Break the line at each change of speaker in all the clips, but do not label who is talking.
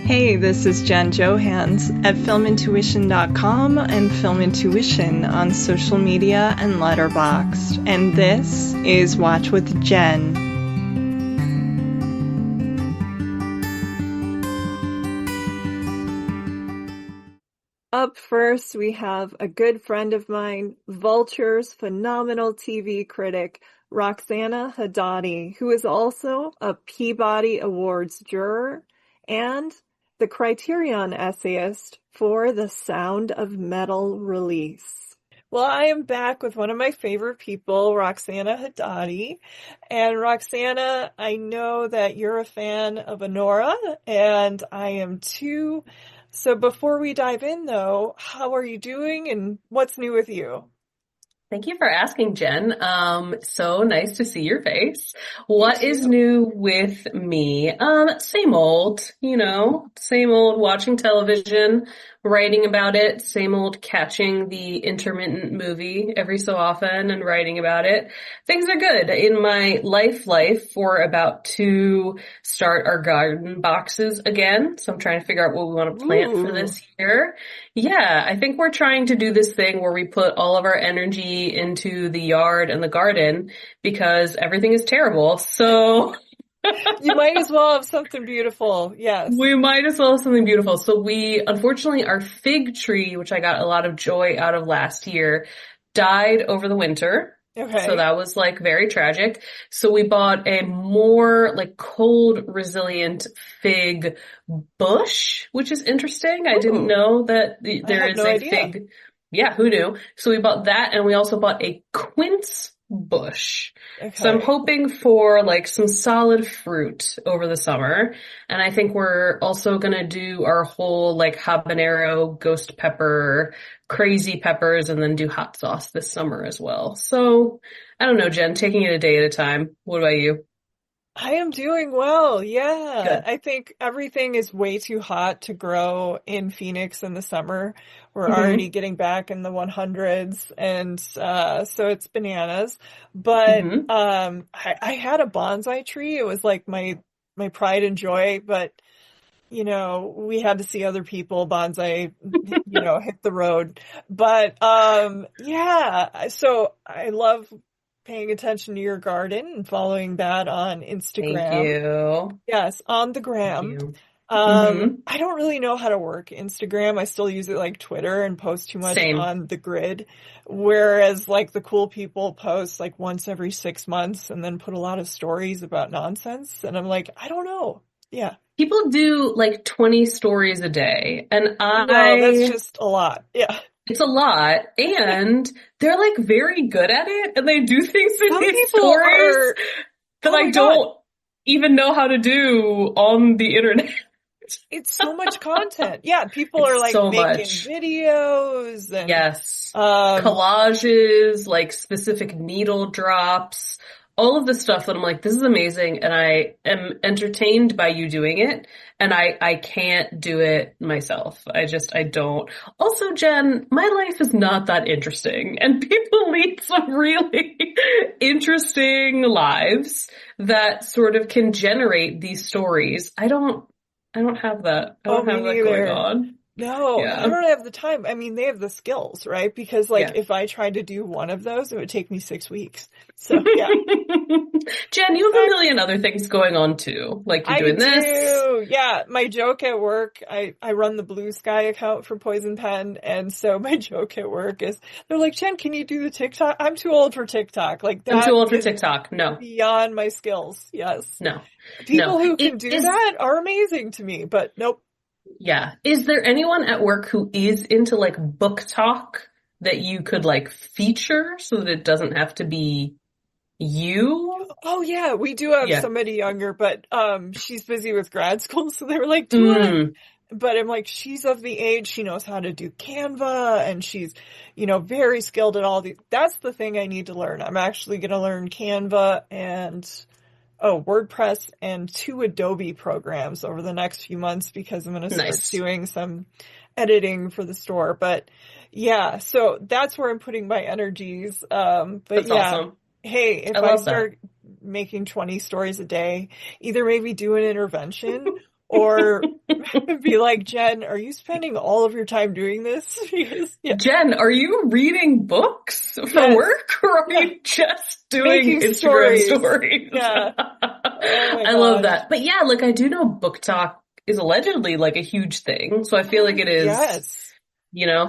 Hey, this is Jen Johans at filmintuition.com and Film Intuition on social media and Letterboxd. And this is Watch with Jen. Up first, we have a good friend of mine, Vulture's phenomenal TV critic, Roxana Hadadi, who is also a Peabody Awards juror and the Criterion essayist for The Sound of Metal release. Well, I am back with one of my favorite people, Roxana Hadadi. And Roxana, I know that you're a fan of ANORA, and I am too. So before we dive in, though, how are you doing and what's new with you?
Thank you for asking, Jen. So nice to see your face. What is new with me? Same old, same old watching television, writing about it, same old catching the intermittent movie every so often and writing about it. Things are good in my life. We're about to start our garden boxes again. So I'm trying to figure out what we want to plant for this year. Yeah, I think we're trying to do this thing where we put all of our energy into the yard and the garden because everything is terrible. So
you might as well have something beautiful. Yes.
We might as well have something beautiful. So unfortunately, our fig tree, which I got a lot of joy out of last year, died over the winter.
Okay.
So that was very tragic. So we bought a more cold resilient fig bush, which is interesting. Ooh. I didn't know that there is a fig. Yeah, who knew? So we bought that, and we also bought a quince bush. Okay. So I'm hoping for some solid fruit over the summer. And I think we're also gonna do our whole habanero, ghost pepper, crazy peppers, and then do hot sauce this summer as well. So I don't know, Jen, taking it a day at a time. What about you?
I am doing well. Yeah.
Good.
I think everything is way too hot to grow in Phoenix in the summer. We're already getting back in the 100s, and so it's bananas. But I had a bonsai tree. It was my pride and joy, but we had to see other people bonsai, hit the road. But yeah, so I love paying attention to your garden and following that on Instagram.
Thank you.
Yes, on the gram. I don't really know how to work Instagram. I still use it like Twitter and post too much on the grid. Whereas the cool people post once every 6 months and then put a lot of stories about nonsense. And I'm like, I don't know. Yeah.
People do 20 stories a day. And
No, that's just a lot. Yeah.
It's a lot, and they're very good at it, and they do things in these stories that I don't even know how to do on the internet.
It's so much content. Yeah, people are making videos and
yes, collages, specific needle drops, all of this stuff that I'm this is amazing, and I am entertained by you doing it, and I can't do it myself. I don't. Also, Jen, my life is not that interesting, and people lead some really interesting lives that sort of can generate these stories. I don't have that. I don't have that going on.
No, yeah. I don't have the time. I mean, they have the skills, right? Because if I tried to do one of those, it would take me 6 weeks. So yeah.
Jen, you have a million other things going on too. You're doing this.
Yeah. My joke at work, I run the Blue Sky account for Poison Pen. And so my joke at work is, they're like, Jen, can you do the TikTok? I'm too old for TikTok.
I'm too old for TikTok. No.
Beyond my skills. Yes.
No.
People who can do that are amazing to me, but nope.
Yeah. Is there anyone at work who is into book talk that you could feature so that it doesn't have to be you?
Oh yeah, we do have somebody younger, but she's busy with grad school, so they were do it. But I'm she's of the age, she knows how to do Canva, and she's, very skilled at all these. That's the thing I need to learn. I'm actually going to learn Canva and WordPress and 2 Adobe programs over the next few months because I'm going to start doing some editing for the store. But yeah, so that's where I'm putting my energies. But
that's awesome.
Hey, if I start making 20 stories a day, either maybe do an intervention or be like, Jen, are you spending all of your time doing this? Because, yeah,
Jen, are you reading books for
yes,
work or are
yeah,
you just doing
making
Instagram
stories.
stories?
Yeah. Oh my
I love
gosh.
that. But yeah, like I do know book talk is allegedly like a huge thing. So I feel
Oh,
like it is,
yes.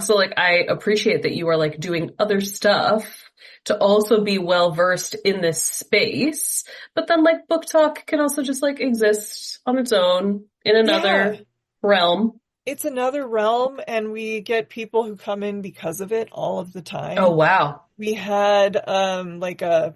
so like I appreciate that you are like doing other stuff to also be well versed in this space. But then like book talk can also just like exist on its own in
Yeah.
another realm.
It's another realm, and we get people who come in because of it all of the
Oh
time.
wow.
We had like a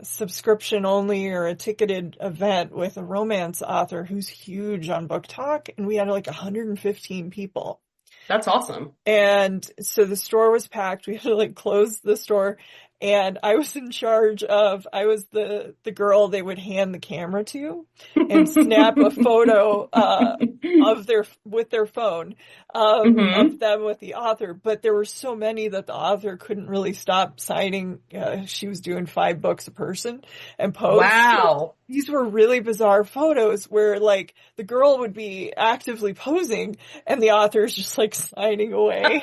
subscription only or a ticketed event with a romance author who's huge on Book Talk, and we had like 115 people.
That's awesome.
And so the store was packed. We had to like close the store. And I was in charge of, I was the girl they would hand the camera to and snap a photo, of with their phone, of
Hmm.
them with the author. But there were so many that the author couldn't really stop signing. She was doing 5 books a person and post. So
Wow.
these were really bizarre photos where like the girl would be actively posing and the author is just like signing away.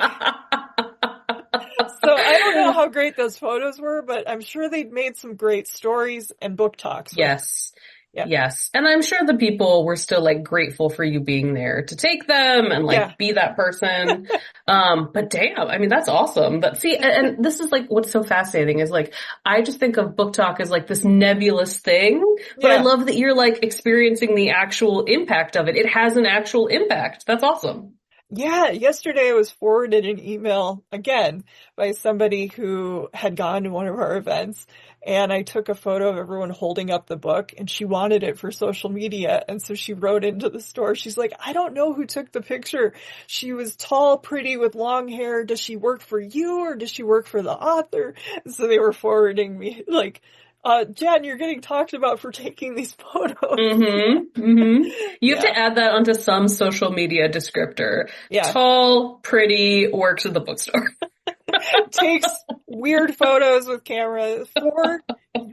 So I don't know how great those photos were, but I'm sure they'd made some great stories and book talks with.
Yes.
Yeah.
Yes. And I'm sure the people were still like grateful for you being there to take them and
Yeah.
like be that person. But damn, I mean, that's awesome. But see, and this is like what's so fascinating is like, I just think of book talk as like this nebulous thing, but I
Yeah.
love that you're like experiencing the actual impact of it. It has an actual impact. That's awesome.
Yeah, yesterday I was forwarded an email again by somebody who had gone to one of our events, and I took a photo of everyone holding up the book, and she wanted it for social media. And so she wrote into the store. She's like, I don't know who took the picture. She was tall, pretty with long hair. Does she work for you or does she work for the author? And so they were forwarding me like, Jen, you're getting talked about for taking these photos.
Mm-hmm. Mm-hmm. You have
Yeah.
to add that onto some social media descriptor.
Yeah.
Tall, pretty, works at the bookstore.
Takes weird photos with camera for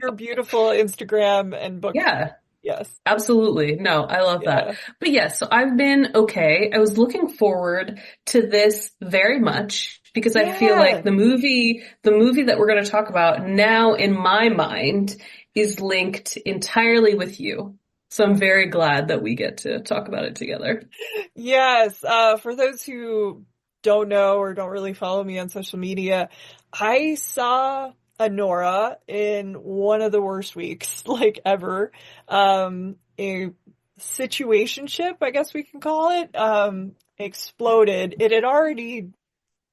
your beautiful Instagram and book.
Yeah.
Yes.
Absolutely. No, I love that.
Yeah.
But yes, so I've been okay. I was looking forward to this very much because I feel like
Yeah.
the movie that we're going to talk about now in my mind is linked entirely with you. So I'm very glad that we get to talk about it together.
Yes. For those who don't know or don't really follow me on social media, I saw ANORA in one of the worst weeks, like ever. A situationship, I guess we can call it, exploded. It had already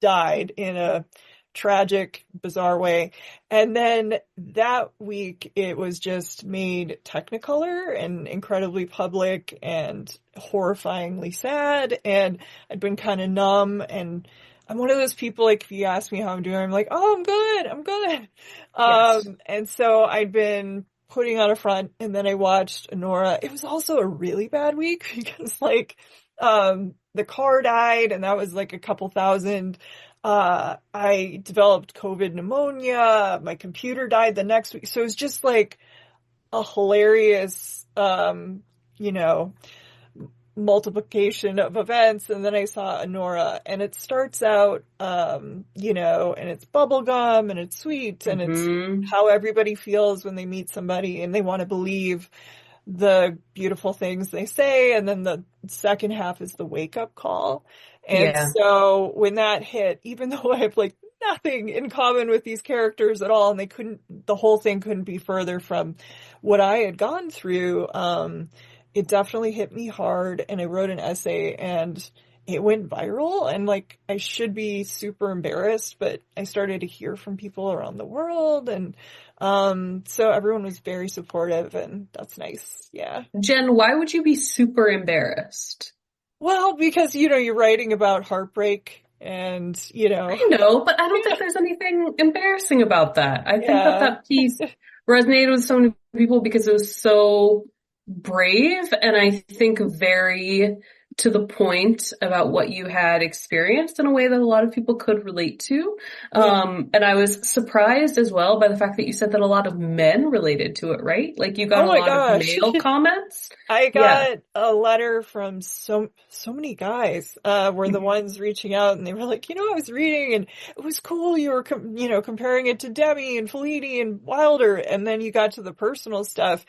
died in a tragic, bizarre way. And then that week it was just made Technicolor and incredibly public and horrifyingly sad. And I'd been kind of numb, and I'm one of those people, like, if you ask me how I'm doing, I'm like, oh, I'm good. I'm good.
Yes.
And so I'd been putting on a front, and then I watched Nora. It was also a really bad week because like, the car died and that was like a couple thousand. I developed COVID pneumonia. My computer died the next week. So it was just like a hilarious, you know, multiplication of events. And then I saw Anora, and it starts out, and it's bubblegum and it's sweet and it's
Hmm.
how everybody feels when they meet somebody and they want to believe the beautiful things they say. And then the second half is the wake up call. And
Yeah.
so when that hit, even though I have like nothing in common with these characters at all, and the whole thing couldn't be further from what I had gone through, it definitely hit me hard. And I wrote an essay and it went viral, and like I should be super embarrassed, but I started to hear from people around the world, and so everyone was very supportive, and that's nice. Yeah.
Jen, why would you be super embarrassed?
Well, because you're writing about heartbreak, and
I know, but I don't think
yeah,
there's anything embarrassing about that. I think that
yeah,
that piece resonated with so many people because it was so brave and I think very to the point about what you had experienced in a way that a lot of people could relate to.
Yeah.
And I was surprised as well by the fact that you said that a lot of men related to it, right? Like you got
Oh
a
my
lot of
gosh.
male comments.
I
Yeah.
got a letter from so many guys were the
Mhm.
ones reaching out, and they were like, I was reading and it was cool. You were comparing it to Demi and Fellini and Wilder, and then you got to the personal stuff,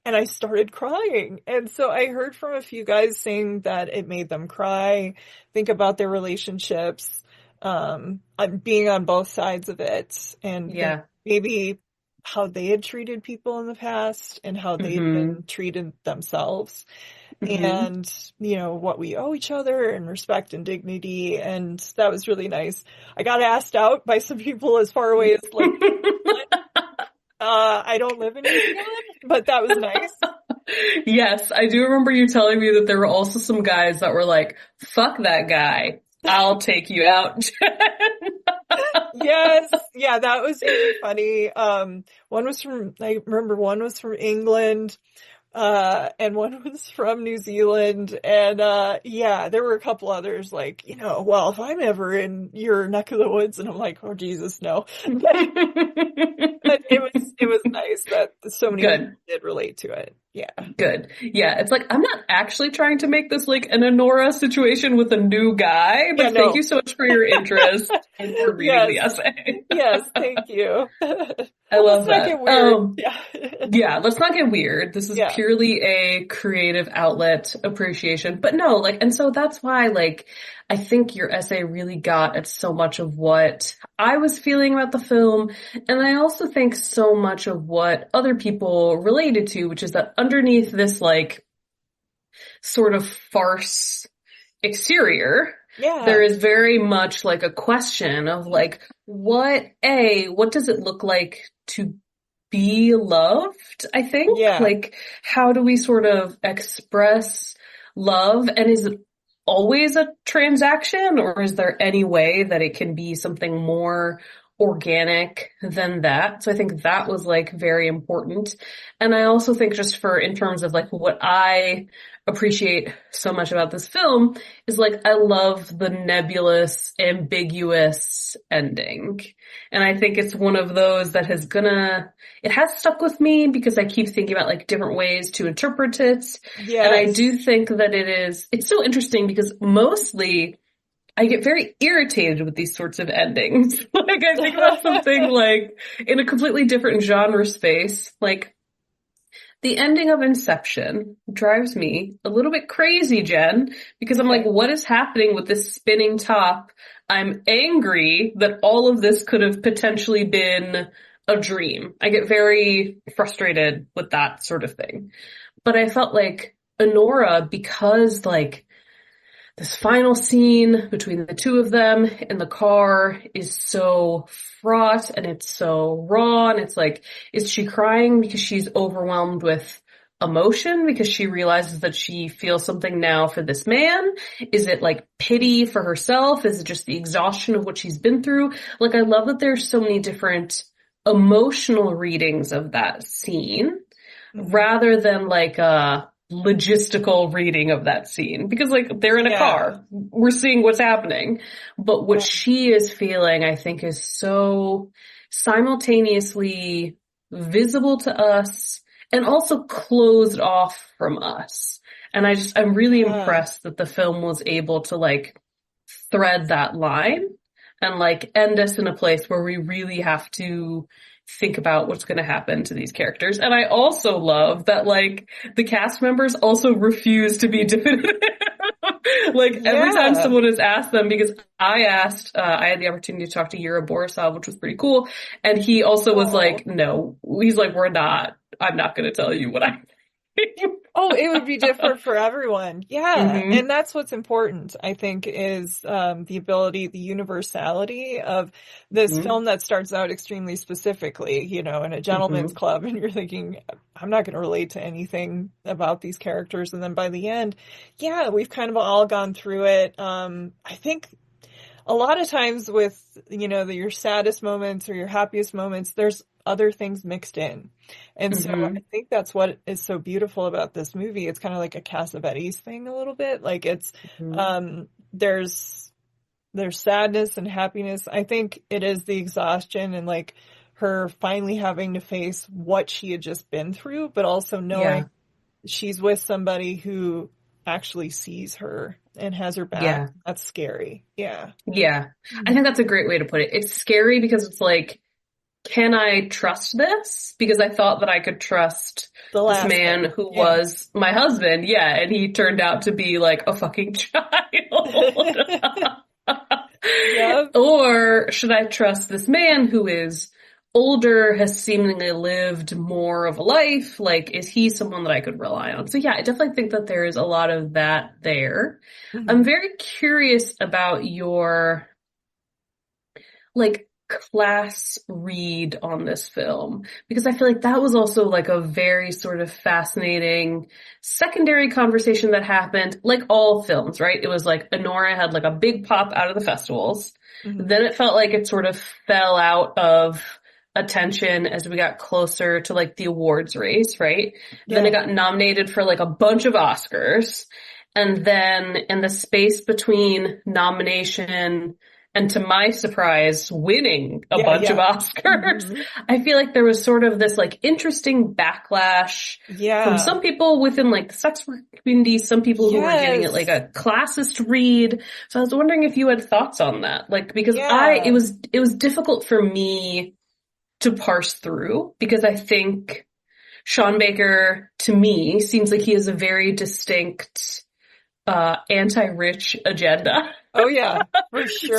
and I started crying. And so I heard from a few guys saying that it made them cry, think about their relationships, being on both sides of it, and think
Yeah.
maybe how they had treated people in the past and how they'd
Hmm.
been treated themselves,
Hmm.
and what we owe each other and respect and dignity. And that was really nice. I got asked out by some people as far away as like New Zealand. I don't live in New Zealand, but that was nice.
Yes, I do remember you telling me that there were also some guys that were like, fuck that guy. I'll take you out.
Yes, yeah, that was really funny. I remember one was from England, and one was from New Zealand, and yeah, there were a couple others like, well, if I'm ever in your neck of the woods, and I'm like, oh Jesus, no. But it was nice that so many people
Good.
did relate to it. Yeah.
Good. Yeah, it's like I'm not actually trying to make this like an ANORA situation with a new guy,
Yeah,
but thank
no.
you so much for your interest and for reading the
Yes.
essay.
Yes, thank you.
I
Let's
love
not get
that.
weird. Yeah.
Yeah, let's not get weird. This is
Yeah.
purely a creative outlet appreciation. But no, like, and so that's why, like, I think your essay really got at so much of what I was feeling about the film. And I also think so much of what other people related to, which is that underneath this, like, sort of farce exterior, there
Yeah.
is very much like a question of like, what does it look like to be loved, I think?
Yeah.
Like, how do we sort of express love? And is it always a transaction, or is there any way that it can be something more organic than that? So I think that was like very important. And I also think just for in terms of like what I appreciate so much about this film is like I love the nebulous, ambiguous ending. And I think it's one of those that it has stuck with me because I keep thinking about like different ways to interpret it. And I
Yes.
do think that it's so interesting because mostly I get very irritated with these sorts of endings. Like I think about something like in a completely different genre space, like the ending of Inception drives me a little bit crazy, Jen, because I'm like,
Okay.
what is happening with this spinning top? I'm angry that all of this could have potentially been a dream. I get very frustrated with that sort of thing. But I felt like Honora, because like this final scene between the two of them in the car is so fraught and it's so raw, and it's like, is she crying because she's overwhelmed with emotion because she realizes that she feels something now for this man? Is it like pity for herself? Is it just the exhaustion of what she's been through? Like, I love that there's so many different emotional readings of that scene
Mhm.
rather than like a logistical reading of that scene because like they're in a
Yeah.
car. We're seeing what's happening. But what
Yeah.
she is feeling, I think, is so simultaneously visible to us and also closed off from us. And I'm really
Yeah.
impressed that the film was able to like thread that line and like end us in a place where we really have to think about what's going to happen to these characters. And I also love that like the cast members also refuse to be definitive. Like every time
Yeah.
someone has asked them, because I had the opportunity to talk to Yura Borisov, which was pretty cool. And he also was
Oh.
like, no, he's like, I'm not going to tell you what I think.
Oh, it would be different for everyone. Yeah.
Hmm.
And that's what's important, I think, is the ability, the universality of this
Hmm.
film that starts out extremely specifically, in a gentleman's
Hmm.
club, and you're thinking, I'm not going to relate to anything about these characters. And then by the end, yeah, we've kind of all gone through it. I think a lot of times with, your saddest moments or your happiest moments, there's other things mixed in. And so I
Hmm.
think that's what is so beautiful about this movie. It's kind of like a Cassavetes thing a little bit. Like it's,
Hmm.
there's sadness and happiness. I think it is the exhaustion and like her finally having to face what she had just been through, but also knowing
Yeah.
she's with somebody who actually sees her and has her back.
Yeah.
That's scary. Yeah.
Yeah. I
Mhm.
think that's a great way to put it. It's scary because it's like, can I trust this? Because I thought that I could trust
The
this
last
man
man.
who
Yeah.
was my husband. Yeah. And he turned out to be like a fucking child.
Yep.
Or should I trust this man who is older, has seemingly lived more of a life? Like, is he someone that I could rely on? So yeah, I definitely think that there is a lot of that there. I'm
Mhm.
very curious about your like class read on this film because I feel like that was also like a very sort of fascinating secondary conversation that happened like all films, right? It was like ANORA had like a big pop out of the festivals.
Mhm.
Then it felt like it sort of fell out of attention as we got closer to like the awards race, right? Then it
Yeah.
got nominated for like a bunch of Oscars. And then in the space between nomination and to my surprise, winning a
Yeah.
bunch of
Yeah.
Oscars.
Mhm.
I feel like there was sort of this like interesting backlash from
Yeah.
some people within like the sex work community, some people who were getting it like
Yes.
a classist read. So I was wondering if you had thoughts on that. Like because
Yeah.
it was difficult for me to parse through because I think Sean Baker to me seems like he has a very distinct anti-rich agenda.
Oh yeah, for sure.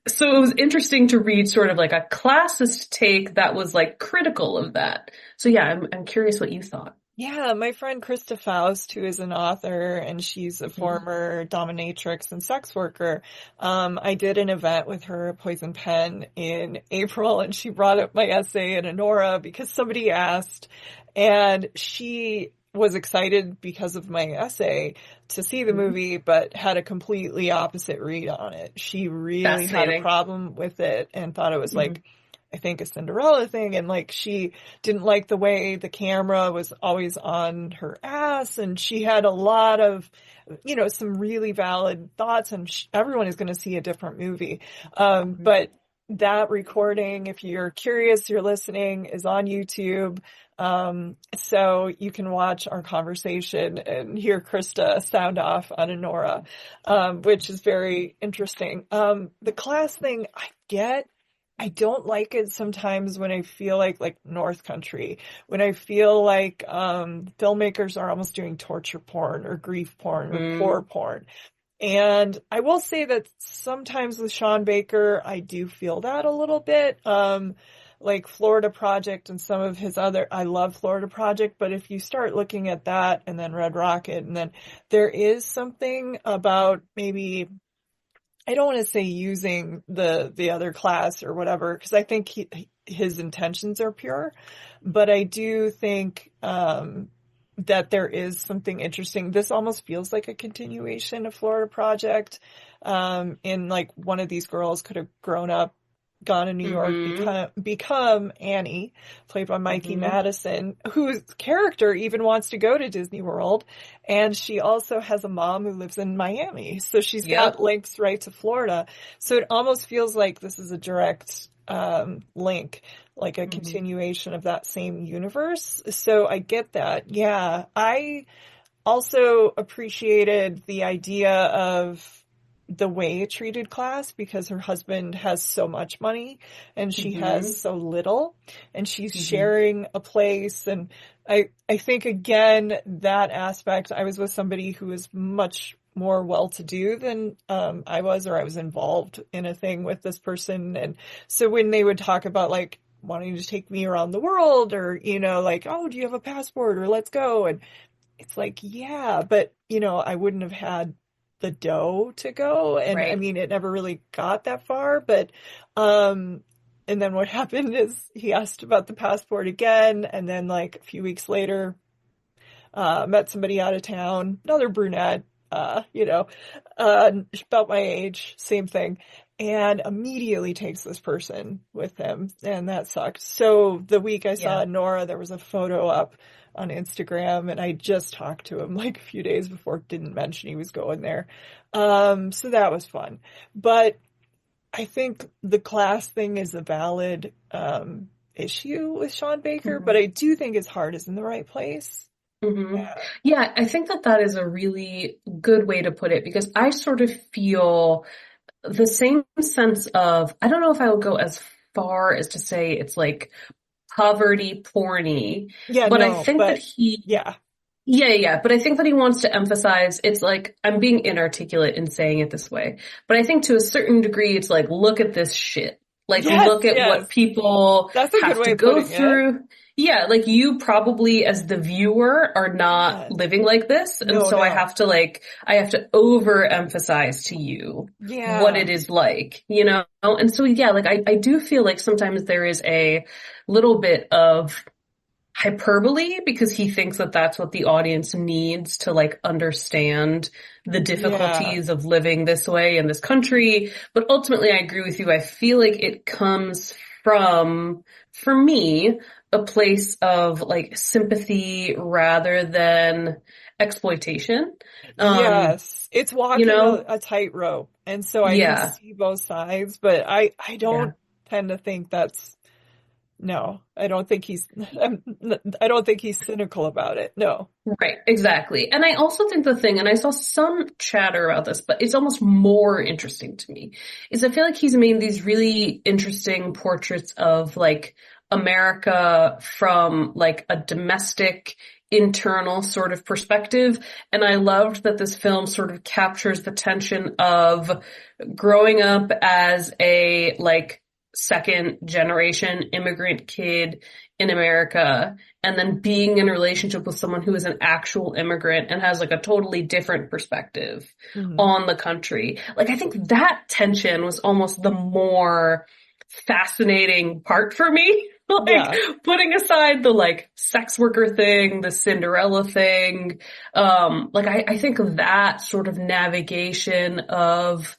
So it was interesting to read sort of like a classist take that was like critical of that. So yeah, I'm curious what you thought.
Yeah, my friend Krista Faust, who is an author and she's a
Mhm.
former dominatrix and sex worker, I did an event with her at Poison Pen in April and she brought up my essay in Anora because somebody asked and she was excited because of my essay to see the
Mhm.
movie, but had a completely opposite read on it. She really had a
Fascinating.
problem with it and thought it was like,
Hmm.
I think a Cinderella thing and like she didn't like the way the camera was always on her ass and she had a lot of some really valid thoughts and everyone is going to see a different movie but that recording, if you're curious, you're listening, is on YouTube, so you can watch our conversation and hear Krista sound off on Anora, which is very interesting. The class thing I get. I don't like it sometimes when I feel like North Country, when I feel like filmmakers are almost doing torture porn or grief porn or poor
Hmm.
porn. And I will say that sometimes with Sean Baker, I do feel that a little bit. Like Florida Project and some of his other, I love Florida Project, but if you start looking at that and then Red Rocket and then there is something about maybe I don't want to say using the other class or whatever because I think his intentions are pure, but I do think that there is something interesting. This almost feels like a continuation of Florida Project. In like one of these girls could have grown up, gone to New York,
Hmm.
become Annie, played by Mikey
Hmm.
Madison, whose character even wants to go to Disney World. And she also has a mom who lives in Miami. So she's got
Yep.
links right to Florida. So it almost feels like this is a direct link, like a
Hmm.
continuation of that same universe. So I get that. Yeah. I also appreciated the idea of the way it treated class because her husband has so much money and she has
Hmm.
so little and she's
Hmm.
sharing a place and I think again that aspect I was with somebody who is much more well-to-do than I was or I was involved in a thing with this person and so when they would talk about like wanting to take me around the world or like oh do you have a passport or let's go and it's like, yeah, but I wouldn't have had the dough to go. And I
Right.
mean, it never really got that far, but, and then what happened is he asked about the passport again. And then like a few weeks later, met somebody out of town, another brunette. about my age, same thing, and immediately takes this person with him, and that sucked. So the week I saw
Yeah.
ANORA, there was a photo up on Instagram, and I just talked to him like a few days before, didn't mention he was going there. So that was fun. But I think the class thing is a valid issue with Sean Baker, but I do think his heart is in the right place.
Hmm.
Yeah.
Yeah, I think that that is a really good way to put it because I sort of feel the same sense of, I don't know if I would go as far as to say it's like poverty porny,
Yeah,
but I
no,
think that
but
he,
yeah.
yeah, but I think that he wants to emphasize, it's like, I'm being inarticulate in saying it this way, but I think to a certain degree, it's like, look at this shit. Like,
Yes,
look at
yes.
what people
That's a good
have to
way of
go
putting it.
through. Yeah, like you probably as the viewer are not
Yes.
living like this. And
No,
so I
no.
have to like, I have to overemphasize to you what
Yeah.
it is like, you know? And so, yeah, like I do feel like sometimes there is a little bit of hyperbole because he thinks that that's what the audience needs to like understand the
Yeah.
difficulties of living this way in this country. But ultimately, I agree with you. I feel like it comes from, for me, a place of like sympathy rather than exploitation. Um,
Yes. It's
you
walking
know?
a tightrope. And so I can
Yeah.
see both sides, but I
Yeah.
don't tend to think that's no. I don't think I don't think he's cynical about it. No.
Right, exactly. And I also think the thing, and I saw some chatter about this, but it's almost more interesting to me, is I feel like he's made these really interesting portraits of like America from like a domestic, internal sort of perspective. And I loved that this film sort of captures the tension of growing up as a like second generation immigrant kid in America and then being in a relationship with someone who is an actual immigrant and has like a totally different perspective
Hmm.
on the country. Like I think that tension was almost the more fascinating part for me. Like
Yeah.
putting aside the like sex worker thing, the Cinderella thing, like I think of that sort of navigation of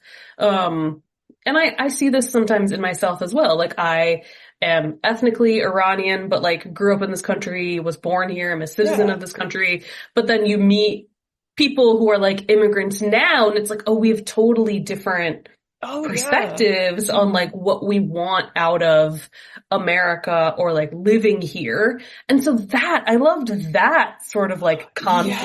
and I see this sometimes in myself as well. Like I am ethnically Iranian, but like grew up in this country, was born here, I'm a citizen
Yeah.
of this country. But then you meet people who are like immigrants now, and it's like, oh, we have totally different
Oh yeah.
perspectives on
Hmm.
like what we want out of America or like living here. And so that, I loved that sort of like conflict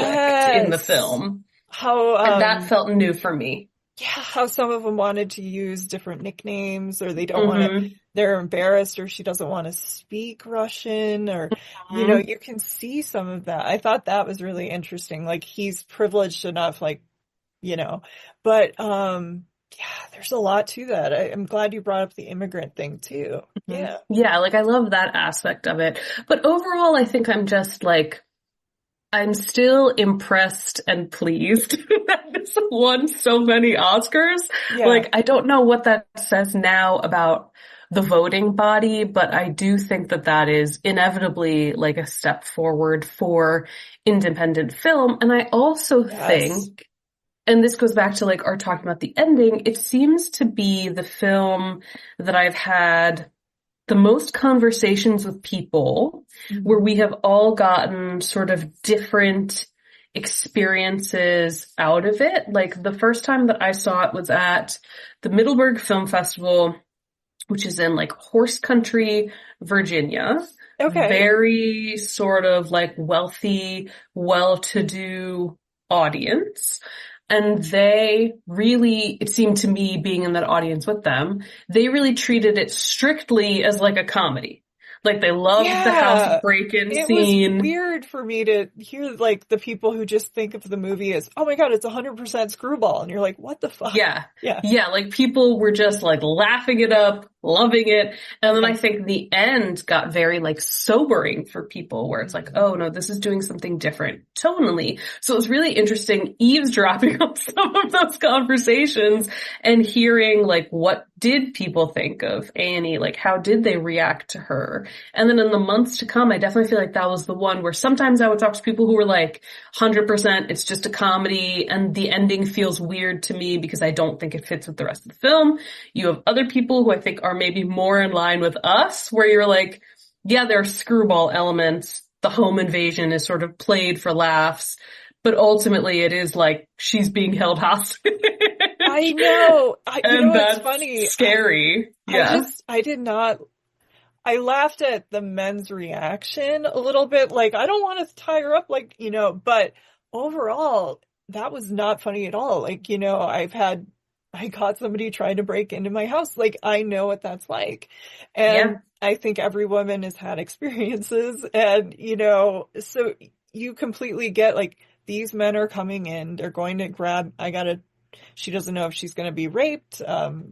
in the
Yes.
film.
How
And that felt new for me.
yeah, how some of them wanted to use different nicknames or they don't want to,
Hmm.
they're embarrassed or she doesn't want to speak Russian or, you can see some of that. I thought that was really interesting. Like he's privileged enough, like, you know, but, yeah, there's a lot to that. I'm glad you brought up the immigrant thing too.
Mhm.
Yeah.
Yeah, like I love that aspect of it. But overall, I think I'm just like, I'm still impressed and pleased that this won so many Oscars.
Yeah.
Like, I don't know what that says now about the voting body, but I do think that that is inevitably like a step forward for independent film. And I also
Yes.
think, and this goes back to like our talking about the ending, it seems to be the film that I've had the most conversations with people where
Mhm.
we have all gotten sort of different experiences out of it. Like the first time that I saw it was at the Middleburg Film Festival, which is in like horse country, Virginia.
Okay.
Very sort of like wealthy, well-to-do audience. And they really, it seemed to me being in that audience with them, they really treated it strictly as like a comedy. Like they loved the house
Yeah.
break-in
It was
scene.
weird for me to hear like the people who just think of the movie as, oh my God, it's 100% screwball. And you're like, what the fuck?
Yeah.
Yeah.
Yeah, like people were just like laughing it up loving it. And then I
Yeah.
think the end got very like sobering for people where it's like, oh no, this is doing something different tonally. So it was really interesting eavesdropping on some of those conversations and hearing like what did people think of Annie? Like how did they react to her? And then in the months to come, I definitely feel like that was the one where sometimes I would talk to people who were like, 100% it's just a comedy and the ending feels weird to me because I don't think it fits with the rest of the film. You have other people who I think are maybe more in line with us, where you're like, yeah, there are screwball elements. The home invasion is sort of played for laughs, but ultimately it is like she's being held hostage.
I know. You know
And
what's
that's
funny?
scary. Yeah.
I did not. I laughed at the men's reaction a little bit. Like, I don't want to tie her up, like, but overall, that was not funny at all. Like, I caught somebody trying to break into my house. Like, I know what that's like. And
Yeah.
I think every woman has had experiences. And, so you completely get like, these men are coming in, they're going to grab, she doesn't know if she's going to be raped,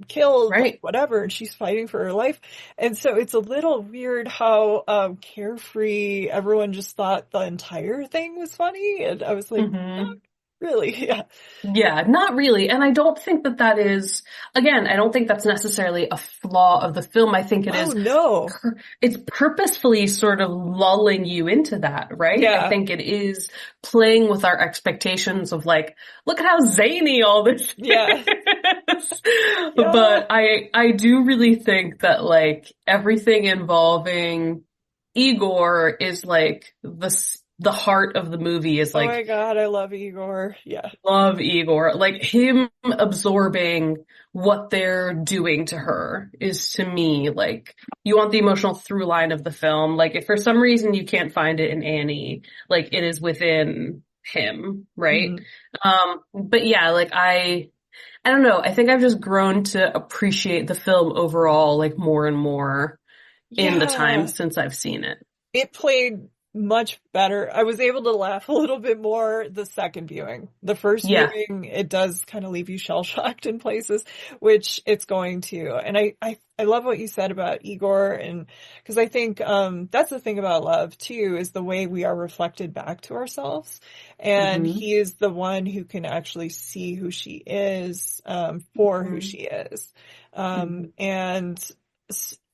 killed, like
Right.
whatever, and she's fighting for her life. And so it's a little weird how carefree everyone just thought the entire thing was funny. And I was like, not
Hmm.
really? Yeah.
Yeah, not really. And I don't think that that is, again, I don't think that's necessarily a flaw of the film. I think it
Oh
is,
no.
it's purposefully sort of lulling you into that, right? I
Yeah.
think it is playing with our expectations of like, look at how zany all this
Yeah.
is.
Yeah.
But I do really think that like everything involving Igor is like the heart of the movie is
Oh
like
my God, I love Igor. Yeah.
love Igor. Like him absorbing what they're doing to her is to me like you want the emotional through line of the film. Like if for some reason you can't find it in Annie, like it is within him, right?
Mhm.
But yeah, like I don't know. I think I've just grown to appreciate the film overall like more and more in the time
Yeah.
since I've seen it.
It played much better. I was able to laugh a little bit more the second viewing. The first
Yeah.
viewing, it does kind of leave you shell-shocked in places, which it's going to. And I love what you said about Igor, and because I think that's the thing about love too, is the way we are reflected back to ourselves. And
Hmm.
he is the one who can actually see who she is for who
Hmm.
she is.
Hmm.
And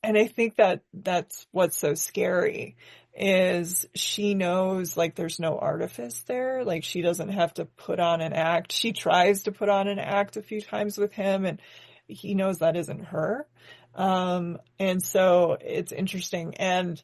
I think that that's what's so scary is she knows like there's no artifice there. Like she doesn't have to put on an act. She tries to put on an act a few times with him and he knows that isn't her. And so it's interesting. And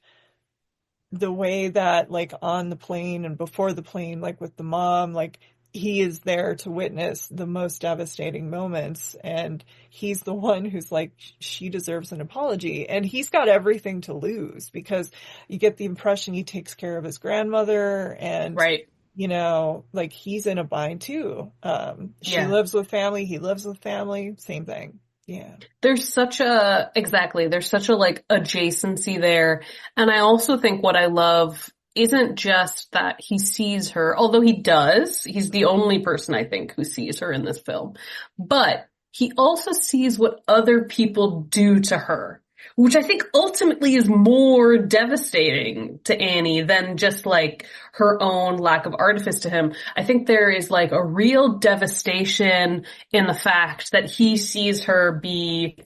the way that like on the plane and before the plane, like with the mom, like he is there to witness the most devastating moments. And he's the one who's like, she deserves an apology. And he's got everything to lose because you get the impression he takes care of his grandmother and,
Right.
like he's in a bind too. She
Yeah.
lives with family. He lives with family. Same thing. Yeah.
There's such a like adjacency there. And I also think what I love isn't just that he sees her, although he does. He's the only person I think who sees her in this film. But he also sees what other people do to her, which I think ultimately is more devastating to Annie than just like her own lack of artifice to him. I think there is like a real devastation in the fact that he sees her be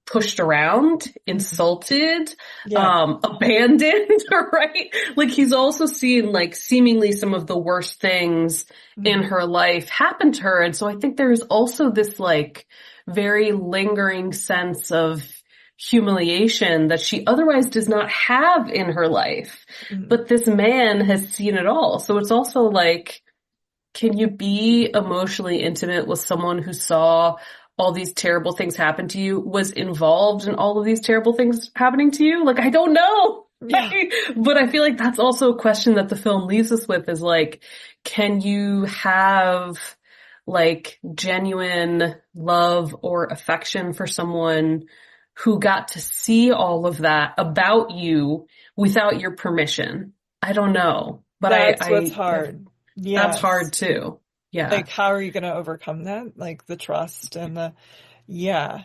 pushed around,
Mhm.
insulted,
Yeah.
abandoned, right? Like he's also seen like seemingly some of the worst things in
Mhm.
her life happen to her. And so I think there's also this like very lingering sense of humiliation that she otherwise does not have in her life.
Mhm.
But this man has seen it all. So it's also like, can you be emotionally intimate with someone who saw all these terrible things happen to you, was involved in all of these terrible things happening to you? Like, I don't know.
Yeah.
But I feel like that's also a question that the film leaves us with is like, can you have like genuine love or affection for someone who got to see all of that about you without your permission? I don't know, but
That's what's
I have
hard.
that's
Yes.
hard too. Yeah.
Like, how are you going to overcome that? Like the trust and yeah.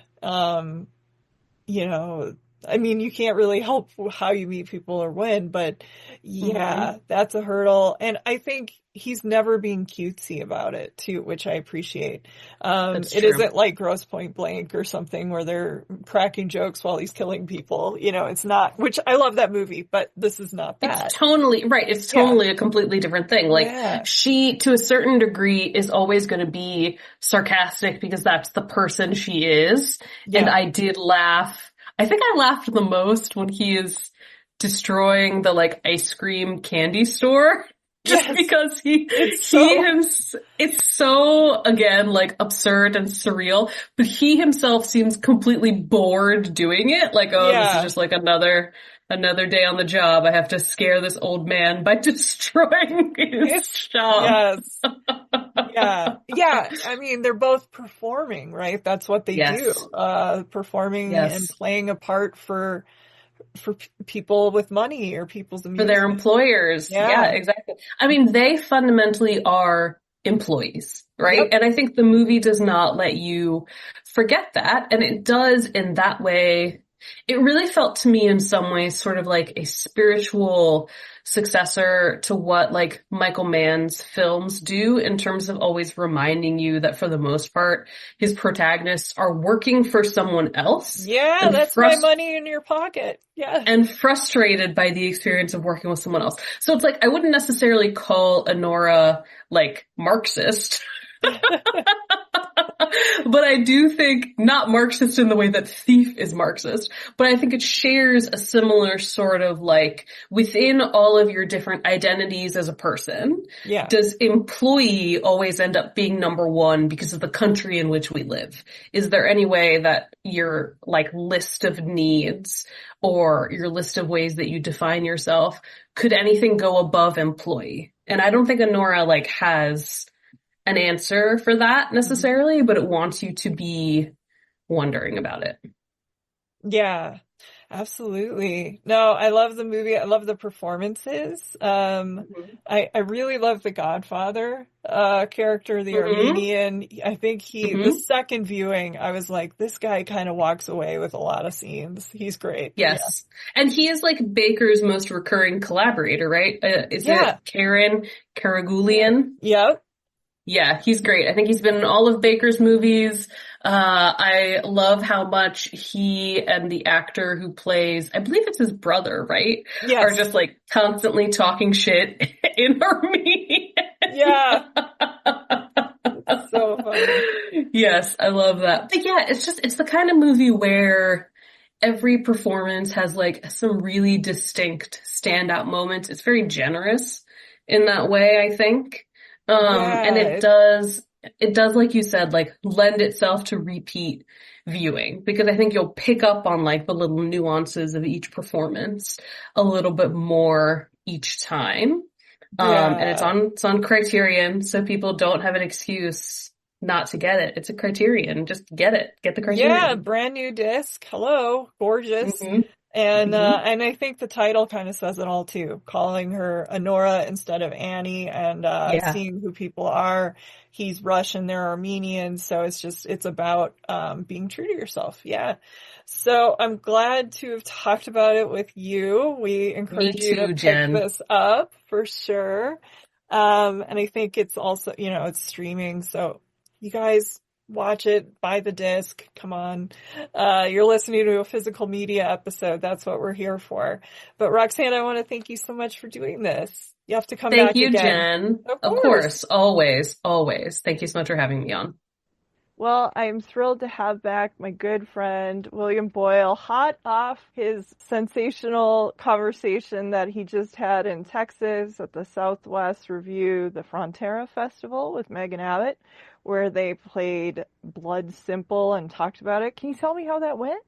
you know, I mean, you can't really help how you meet people or when, but
Hmm.
yeah, that's a hurdle. And I think he's never being cutesy about it too, which I appreciate.
That's
It
true.
isn't like Grosse Point Blank or something where they're cracking jokes while he's killing people. It's not, which I love that movie, but this is not
It's
that.
tonally, right. It's
Yeah.
tonally a completely different thing. Like
Yeah.
she, to a certain degree, is always going to be sarcastic because that's the person she is. And
Yeah.
I did laugh. I think I laughed the most when he is destroying the like ice cream candy store. Just
Yes.
because
It's
he
so,
it's so, again, like absurd and surreal, but he himself seems completely bored doing it. Like, oh, this is
yeah.
just like another day on the job. I have to scare this old man by destroying his
It's,
shop.
yes. Yeah. Yeah. I mean, they're both performing, right? That's what they do.
Yes.
Performing and
Yes.
playing a part for people with money or people's
For their
amusement.
employers. Yeah,
Yeah.
exactly. I mean, they fundamentally are employees, right?
Yep.
And I think the movie does not let you forget that. And it does in that way. It really felt to me in some ways sort of like a spiritual successor to what like Michael Mann's films do in terms of always reminding you that for the most part, his protagonists are working for someone else
Yeah.
and
That's my money in your pocket. Yeah.
frustrated by the experience of working with someone else. So it's like I wouldn't necessarily call Anora like Marxist, but I do think not Marxist in the way that Thief is Marxist, but I think it shares a similar sort of like within all of your different identities as a person,
Yeah.
does employee always end up being number one because of the country in which we live? Is there any way that your like list of needs or your list of ways that you define yourself, could anything go above employee? And I don't think Honora like has an answer for that
Mhm.
necessarily, but it wants you to be wondering about it.
Yeah. Absolutely. No, I love the movie. I love the performances.
Hmm.
I really love the Godfather, character, the
Hmm.
Armenian. I think the
Hmm.
second viewing, I was like, this guy kind of walks away with a lot of scenes. He's great. Yeah.
Yes. And he is like Baker's most recurring collaborator, right? Is
Yeah.
it Karen Karagulian?
Yep.
Yeah, he's great. I think he's been in all of Baker's movies. I love how much he and the actor who plays, I believe it's his brother, right? Are
Yes.
just like constantly talking shit in Armenian.
Yeah. It's so funny.
Yes, I love that. But yeah, it's the kind of movie where every performance has like some really distinct standout moments. It's very generous in that way, I think. And
Yeah.
it does, like you said, like lend itself to repeat viewing because I think you'll pick up on like the little nuances of each performance a little bit more each time. And
Yeah.
it's on Criterion, so people don't have an excuse not to get it. It's a Criterion. Just get it. Get the
Yeah,
Criterion.
brand new disc. Hello, gorgeous.
Hmm. Hmm.
And I think the title kind of says it all too. Calling her Honora instead of Annie and
Yeah.
seeing who people are. He's Russian, they're Armenians, so it's about being true to yourself. Yeah. So I'm glad to have talked about it with you. We
Me
encourage you to
too,
pick
Jen.
this up for sure. And I think it's also, it's streaming, so you guys watch it, buy the disc. Come on. You're listening to a physical media episode. That's what we're here for. But Roxanne, I want to thank you so much for doing this. You have to come
Thank
back
you,
again.
Jen.
Of
Of
course.
course. Always, always. Thank you so much for having me on.
Well, I'm thrilled to have back my good friend William Boyle, hot off his sensational conversation that he just had in Texas at the Southwest Review, the Frontera Festival with Megan Abbott, where they played Blood Simple and talked about it. Can you tell me how that went?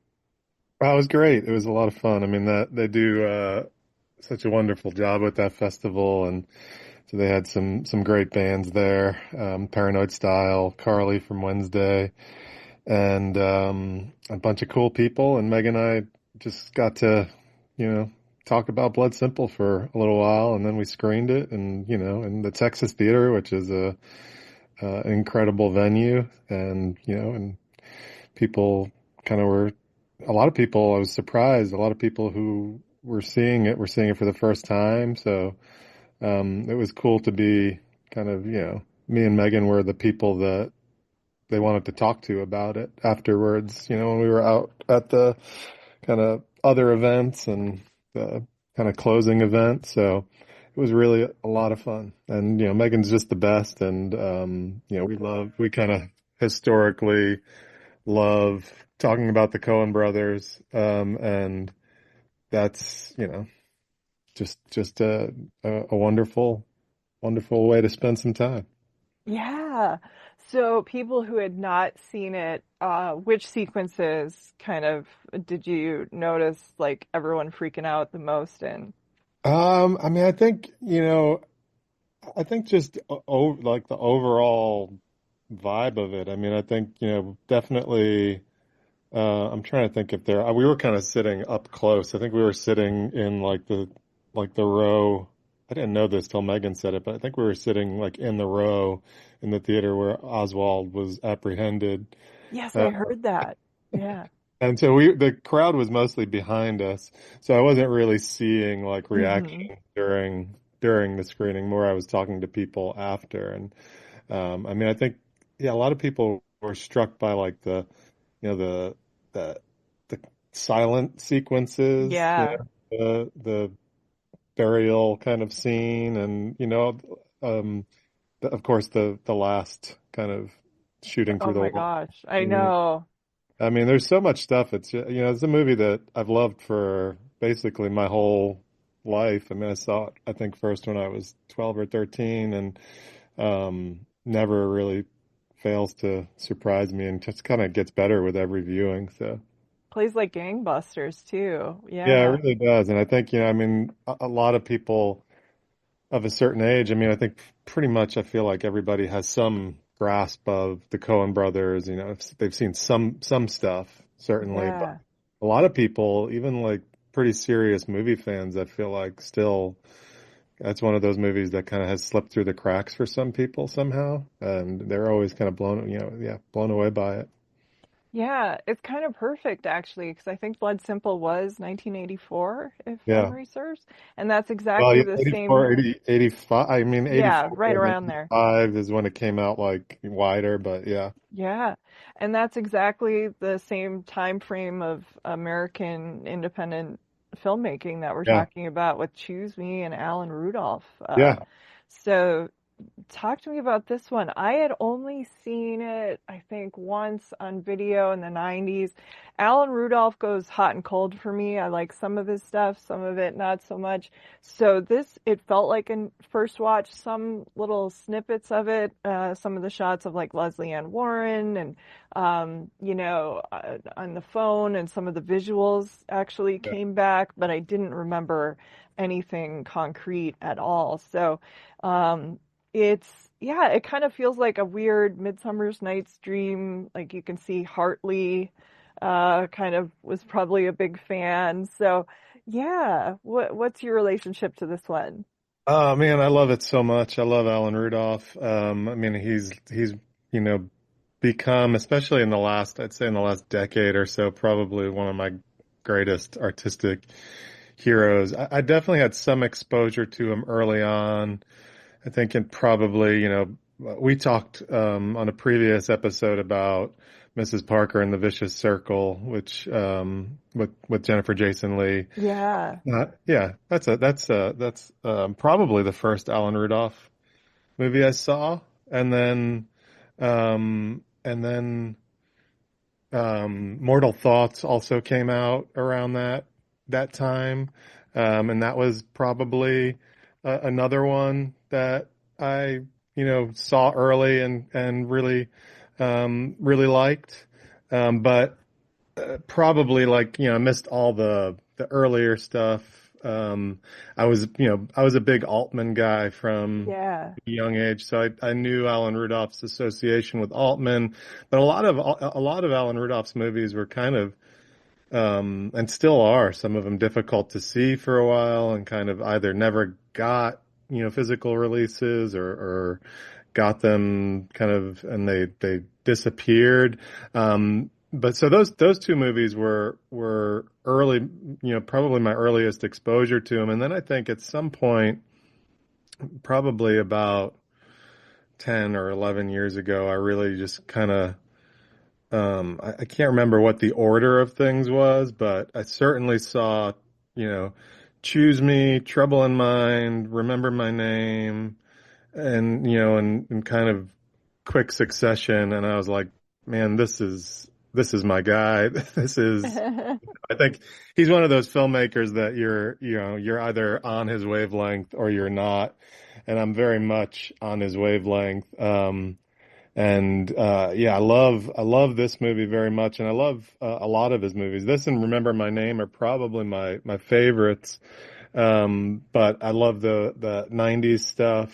Oh, it was great. It was a lot of fun. I mean, that they do such a wonderful job with that festival, and so they had some great bands there. Paranoid Style, Carly from Wednesday, and a bunch of cool people. And Meg and I just got to, you know, talk about Blood Simple for a little while, and then we screened it, and in the Texas Theater, which is an incredible venue, and and people kind of were a lot of people, I was surprised, a lot of people who were seeing it for the first time. So, it was cool to be kind of, me and Megan were the people that they wanted to talk to about it afterwards, when we were out at the kind of other events and the kind of closing event. So it was really a lot of fun. And, Megan's just the best. And, we kind of historically love talking about the Coen brothers. And that's, just a wonderful, wonderful way to spend some time.
Yeah. So people who had not seen it, which sequences kind of did you notice like everyone freaking out the most in?
I mean, I think just like the overall vibe of it. I mean, I think, definitely, I'm trying to think if we were kind of sitting up close. I think we were sitting in like the row. I didn't know this till Megan said it, but I think we were sitting like in the row in the theater where Oswald was apprehended.
Yes,
Uh,
I heard that. Yeah.
and so the crowd was mostly behind us. So I wasn't really seeing like
Hmm.
reaction during the screening. More I was talking to people after. And I mean, I think, yeah, a lot of people were struck by like you know, the, the silent sequences,
Yeah.
the burial kind of scene and, of course the last kind of shooting
Oh
through the
my
wall
gosh. I
scene.
know.
I mean, there's so much stuff. It's a movie that I've loved for basically my whole life. I mean, I saw it, I think, first when I was 12 or 13, and never really fails to surprise me and just kind of gets better with every viewing. So,
Plays like gangbusters too.
yeah, it
Yeah.
really does. And I think, I mean, a lot of people of a certain age, I mean, I think pretty much I feel like everybody has some grasp of the Coen brothers, if they've seen some stuff, certainly, but
Yeah.
a lot of people, even like pretty serious movie fans, I feel like still that's one of those movies that kind of has slipped through the cracks for some people somehow, and they're always kind of blown away by it.
Yeah, it's kind of perfect actually, because I think Blood Simple was 1984, if
Yeah.
memory serves, and that's
Well,
exactly
yeah,
the same.
84, 80, 85. I mean,
Yeah,
84
right
and
around there.
85 is when it came out like wider, but yeah.
Yeah, and that's exactly the same time frame of American independent filmmaking that we're
Yeah.
talking about with Choose Me and Alan Rudolph.
Yeah.
So talk to me about this one. I had only seen it, I think, once on video in the 90s. Alan Rudolph goes hot and cold for me. I like some of his stuff, some of it not so much. So this, it felt like in first watch, some little snippets of it, some of the shots of like Leslie Ann Warren and, on the phone, and some of the visuals actually
Yeah.
came back, but I didn't remember anything concrete at all. So, um, yeah, it kind of feels like a weird Midsummer's Night's Dream. Like you can see Hartley, kind of was probably a big fan. So, yeah, what's your relationship to this one?
Oh man, I love it so much. I love Alan Rudolph. I mean, he's you know become, especially in the last, I'd say in the last decade or so, probably one of my greatest artistic heroes. I definitely had some exposure to him early on. I think it probably, we talked on a previous episode about Mrs. Parker and the Vicious Circle, which with Jennifer Jason Leigh.
Yeah,
Yeah, that's probably the first Alan Rudolph movie I saw, and then Mortal Thoughts also came out around that time, and that was probably another one that I saw early and really really liked, but probably like I missed all the earlier stuff. I was a big Altman guy from
yeah,
a young age, so I knew Alan Rudolph's association with Altman, but a lot of Alan Rudolph's movies were kind of and still are some of them difficult to see for a while, and kind of either never got physical releases or got them kind of and they disappeared. but so those two movies were early, probably my earliest exposure to him. And then I think at some point, probably about 10 or 11 years ago, I really just kind of, I can't remember what the order of things was, but I certainly saw, you know, Choose Me, Trouble in Mind, Remember My Name, and, in kind of quick succession. And I was like, man, this is my guy. This is, I think he's one of those filmmakers that you're either on his wavelength or you're not. And I'm very much on his wavelength. And yeah, I love this movie very much, and I love a lot of his movies. This and Remember My Name are probably my favorites. But I love the '90s stuff.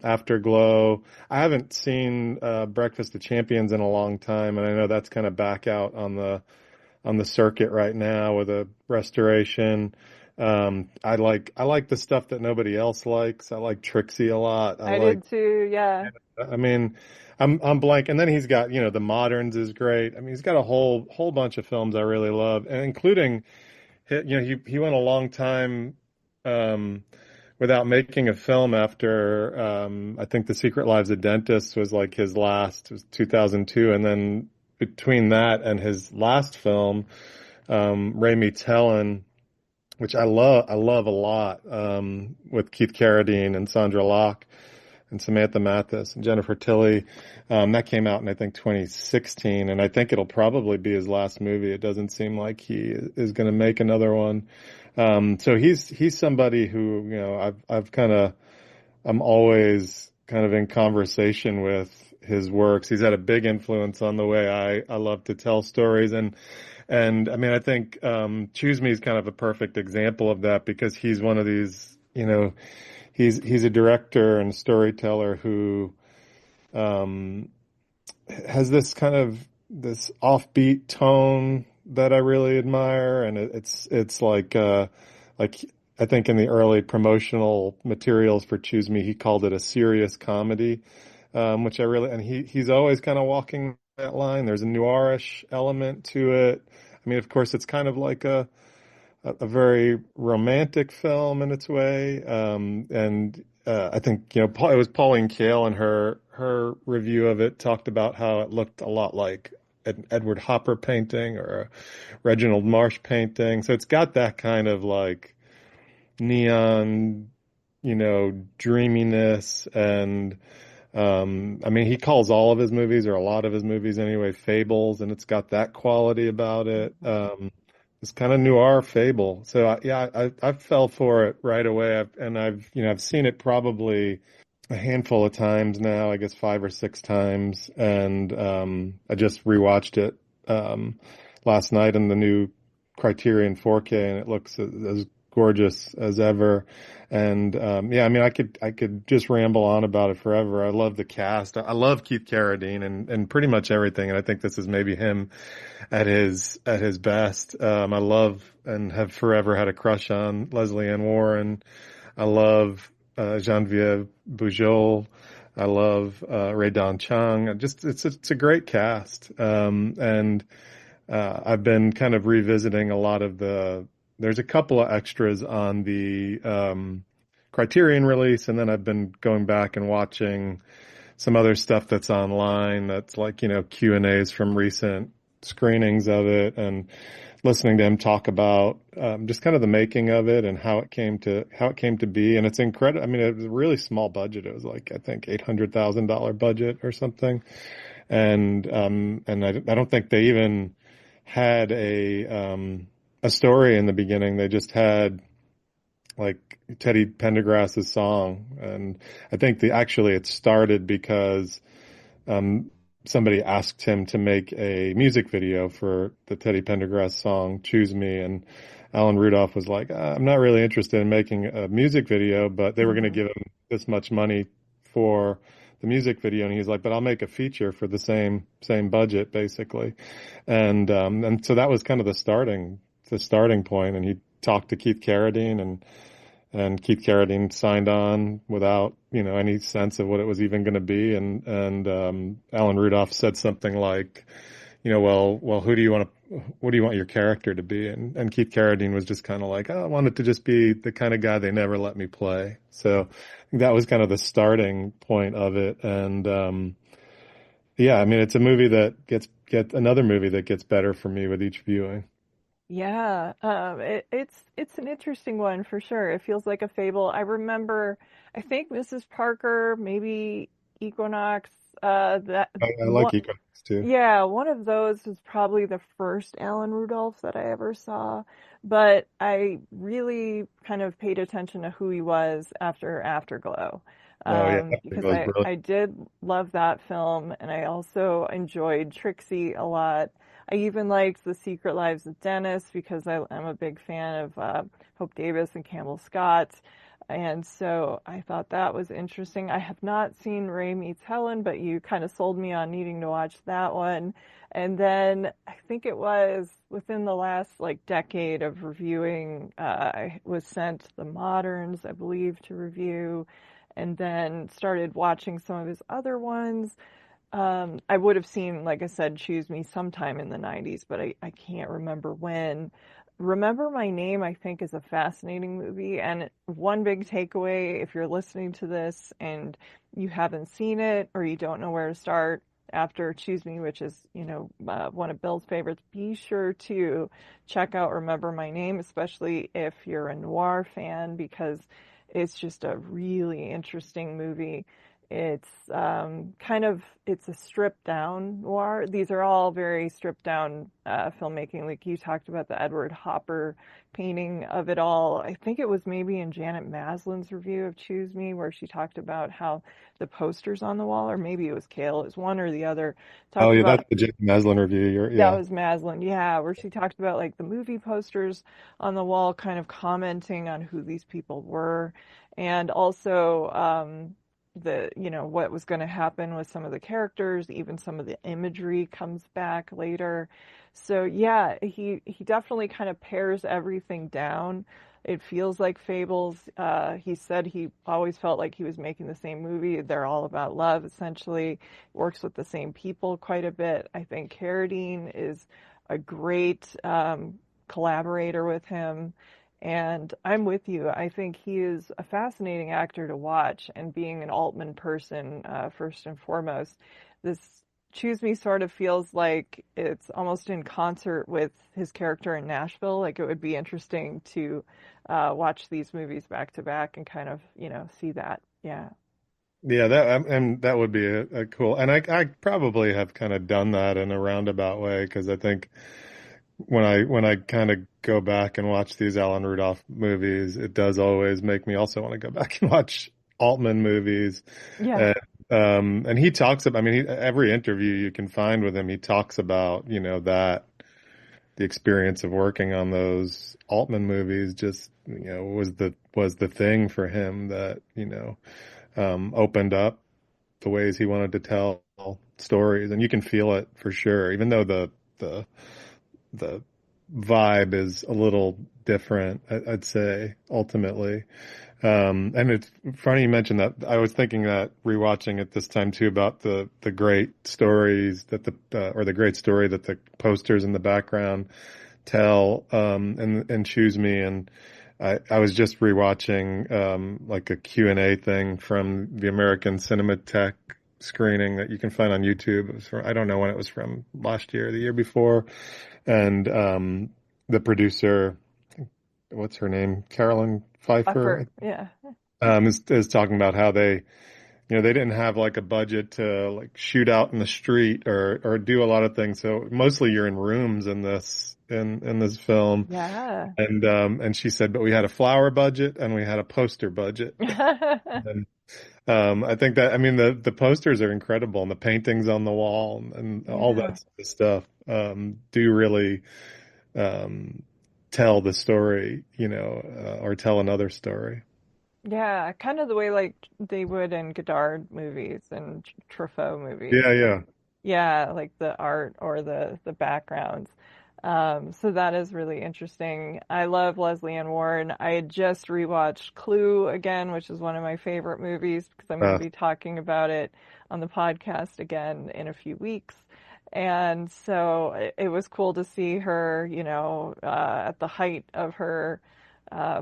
Afterglow. I haven't seen Breakfast of Champions in a long time, and I know that's kind of back out on the circuit right now with a restoration. I like the stuff that nobody else likes. I like Trixie a lot. I
I
like.
did too, yeah.
I mean, I'm blank. And then he's got, The Moderns is great. I mean, he's got a whole bunch of films I really love, and including, he went a long time without making a film after I think The Secret Lives of Dentists was like his last. It was 2002, and then between that and his last film, Ray Meets Helen, which I love a lot, with Keith Carradine and Sandra Locke and Samantha Mathis and Jennifer Tilly. That came out in, I think, 2016, and I think it'll probably be his last movie. It doesn't seem like he is going to make another one. So he's somebody who, I'm always kind of in conversation with his works. He's had a big influence on the way I love to tell stories. And I mean, I think, Choose Me is kind of a perfect example of that, because he's one of these, he's a director and storyteller who, has this kind of this offbeat tone that I really admire. And it's like I think in the early promotional materials for Choose Me, he called it a serious comedy, which and he's always kind of walking that line. There's a noirish element to it. I mean, of course, it's kind of like a very romantic film in its way. And I think, it was Pauline Kael in her review of it talked about how it looked a lot like an Edward Hopper painting or a Reginald Marsh painting. So it's got that kind of like neon, dreaminess. And I mean, he calls all of his movies, or a lot of his movies anyway, fables, and it's got that quality about it. It's kind of noir fable. So I fell for it right away. I've seen it probably a handful of times now, I guess 5 or 6 times. And I just rewatched it last night in the new Criterion 4K, and it looks as gorgeous as ever. And yeah, I mean, I could just ramble on about it forever. I love the cast. I love Keith Carradine and pretty much everything. And I think this is maybe him at his best. I love and have forever had a crush on Leslie Ann Warren. I love Geneviève Bujold. I love Ray Don Chung. It's a great cast. And I've been kind of revisiting a lot of there's a couple of extras on the Criterion release, and then I've been going back and watching some other stuff that's online that's like, Q&As from recent screenings of it, and listening to him talk about just kind of the making of it and how it came to be. And it's incredible. I mean, it was a really small budget. It was like, I think $800,000 budget or something. And I don't think they even had a story in the beginning. They just had like Teddy Pendergrass's song. And I think it started because somebody asked him to make a music video for the Teddy Pendergrass song Choose Me, and Alan Rudolph was like, I'm not really interested in making a music video, but they were going to give him this much money for the music video, and he's like, but I'll make a feature for the same budget, basically. And so that was kind of the starting point. And he talked to Keith Carradine, and Keith Carradine signed on without, any sense of what it was even going to be. And Alan Rudolph said something like, well, what do you want your character to be? And Keith Carradine was just kind of like, oh, I want it to just be the kind of guy they never let me play. So that was kind of the starting point of it. And, yeah, I mean, it's a movie that get another movie that gets better for me with each viewing.
Yeah, it's an interesting one for sure. It feels like a fable. I remember, I think Mrs. Parker, maybe Equinox, that
I like
one,
Equinox too.
yeah, one of those was probably the first Alan Rudolph that I ever saw. But I really kind of paid attention to who he was after Afterglow.
Oh yeah,
Because
Afterglow is brilliant.
I did love that film, and I also enjoyed Trixie a lot. I even liked The Secret Lives of Dennis because I'm a big fan of Hope Davis and Campbell Scott. And so I thought that was interesting. I have not seen Ray Meets Helen, but you kind of sold me on needing to watch that one. And then I think it was within the last like decade of reviewing, I was sent The Moderns, I believe, to review, and then started watching some of his other ones. I would have seen, like I said, Choose Me sometime in the 90s, but I can't remember when. Remember My Name, I think, is a fascinating movie. And one big takeaway, if you're listening to this and you haven't seen it or you don't know where to start after Choose Me, which is, one of Bill's favorites, be sure to check out Remember My Name, especially if you're a noir fan, because it's just a really interesting movie. It's it's a stripped down noir. These are all very stripped down filmmaking. Like you talked about the Edward Hopper painting of it all. I think it was maybe in Janet Maslin's review of Choose Me where she talked about how the posters on the wall, or maybe it was Kale, it was one or the other,
Oh
talked
yeah,
about
that's the Jake Maslin review.
that
Yeah.
was Maslin, yeah, where she talked about like the movie posters on the wall, kind of commenting on who these people were, and also what was going to happen with some of the characters, even some of the imagery comes back later. So yeah, he definitely kind of pairs everything down. It feels like fables. He said he always felt like he was making the same movie. They're all about love, essentially. Works with the same people quite a bit. I think Carradine is a great collaborator with him. And I'm with you. I think he is a fascinating actor to watch. And being an Altman person, first and foremost, this Choose Me sort of feels like it's almost in concert with his character in Nashville. Like it would be interesting to watch these movies back to back and kind of, see that. Yeah.
Yeah, and that would be a cool. And I probably have kind of done that in a roundabout way because I think when I kind of go back and watch these Alan Rudolph movies, it does always make me also want to go back and watch Altman movies.
Yeah.
And he talks about, I mean, every interview you can find with him, he talks about, that the experience of working on those Altman movies just, was the thing for him that, opened up the ways he wanted to tell stories. And you can feel it for sure, even though the vibe is a little different, I'd say, ultimately. And it's funny you mentioned that. I was thinking that rewatching it this time too about the great stories that or the great story that the posters in the background tell, and Choose Me. And I was just rewatching, like a Q&A thing from the American Cinematheque screening that you can find on YouTube. It was from, I don't know when it was from, last year or the year before. And, the producer, what's her name? Carolyn Pfeiffer,
Effort. Yeah.
is talking about how they didn't have like a budget to like shoot out in the street or do a lot of things. So mostly you're in rooms in this film.
Yeah.
And she said, but we had a flower budget and we had a poster budget. And, I think that, I mean, the posters are incredible and the paintings on the wall and all
Yeah.
that sort of stuff, do really, tell the story, or tell another story.
Yeah, kind of the way like they would in Godard movies and Truffaut movies.
Yeah, yeah.
Yeah, like the art or the backgrounds. So that is really interesting. I love Leslie Ann Warren. I had just rewatched Clue again, which is one of my favorite movies because I'm going to
Uh,
be talking about it on the podcast again in a few weeks. And so it was cool to see her, at the height of her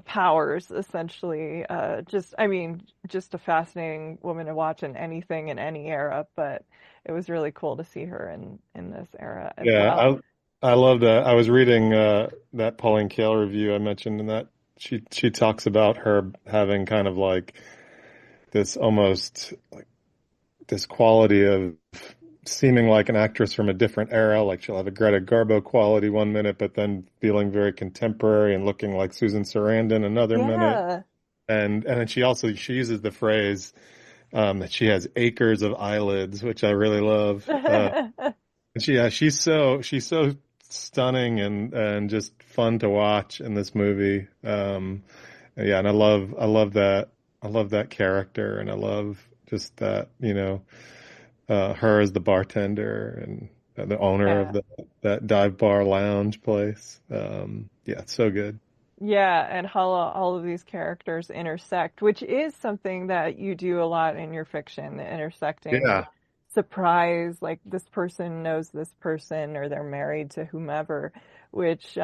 powers, essentially. I mean, just a fascinating woman to watch in anything in any era, but it was really cool to see her in this era as
Yeah,
well.
I love that. I was reading that Pauline Kael review I mentioned, and that she talks about her having kind of like this almost like this quality of seeming like an actress from a different era. Like she'll have a Greta Garbo quality one minute, but then feeling very contemporary and looking like Susan Sarandon another minute.
Yeah.
And then she uses the phrase that she has acres of eyelids, which I really love. And she's so stunning and just fun to watch in this movie. Yeah, and I love that character, and I love just that her as the bartender and the owner of
Yeah.
that dive bar lounge place. Yeah, it's so good.
Yeah, and how all of these characters intersect, which is something that you do a lot in your fiction, the intersecting
Yeah,
surprise, like this person knows this person or they're married to whomever, which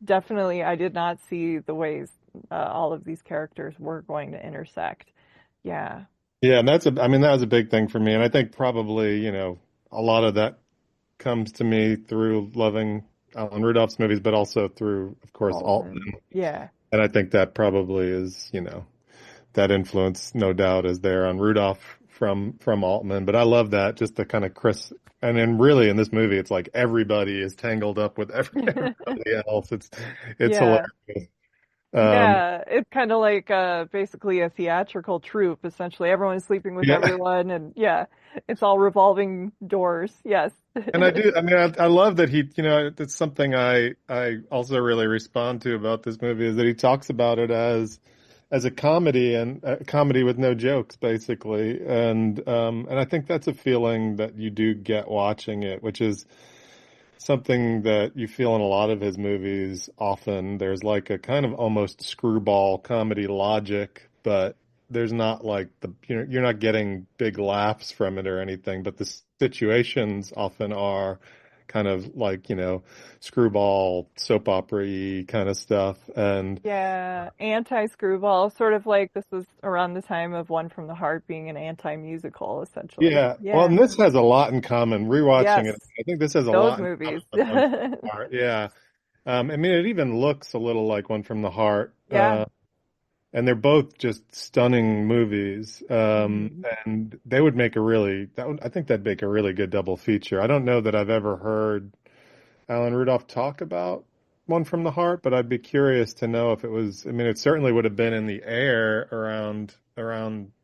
definitely I did not see the ways all of these characters were going to intersect. Yeah.
yeah, and I mean that was a big thing for me, and I think probably a lot of that comes to me through loving Alan Rudolph's movies, but also through, of course,
Altman.
Altman.
Yeah.
And I think that probably is, that influence, no doubt, is there on Rudolph from Altman. But I love that, just the kind of Chris. And then really in this movie, it's like everybody is tangled up with everybody else. It's
Yeah.
hilarious. Um,
Yeah, it's kind of like basically a theatrical troupe, essentially. Everyone's sleeping with
yeah.
everyone, and yeah, it's all revolving doors. Yes.
And I do. I mean, I love that he. It's something I also really respond to about this movie is that he talks about it as a comedy and a comedy with no jokes, basically. And I think that's a feeling that you do get watching it, which is something that you feel in a lot of his movies. Often there's like a kind of almost screwball comedy logic, but there's not like you're not getting big laughs from it or anything, but the situations often are kind of like, screwball soap opera-y kind of stuff. And
Yeah, anti-screwball, sort of like this was around the time of One from the Heart being an anti-musical, essentially.
yeah, well,
Yeah.
and this has a lot in common. Rewatching
Yes,
it, I think this has a
those
lot in
movies.
common with One from the Heart. Yeah. I mean, it even looks a little like One from the Heart.
Yeah.
And they're both just stunning movies.
Mhm.
And they would make I think that'd make a really good double feature. I don't know that I've ever heard Alan Rudolph talk about One from the Heart, but I'd be curious to know if it was, I mean, it certainly would have been in the air around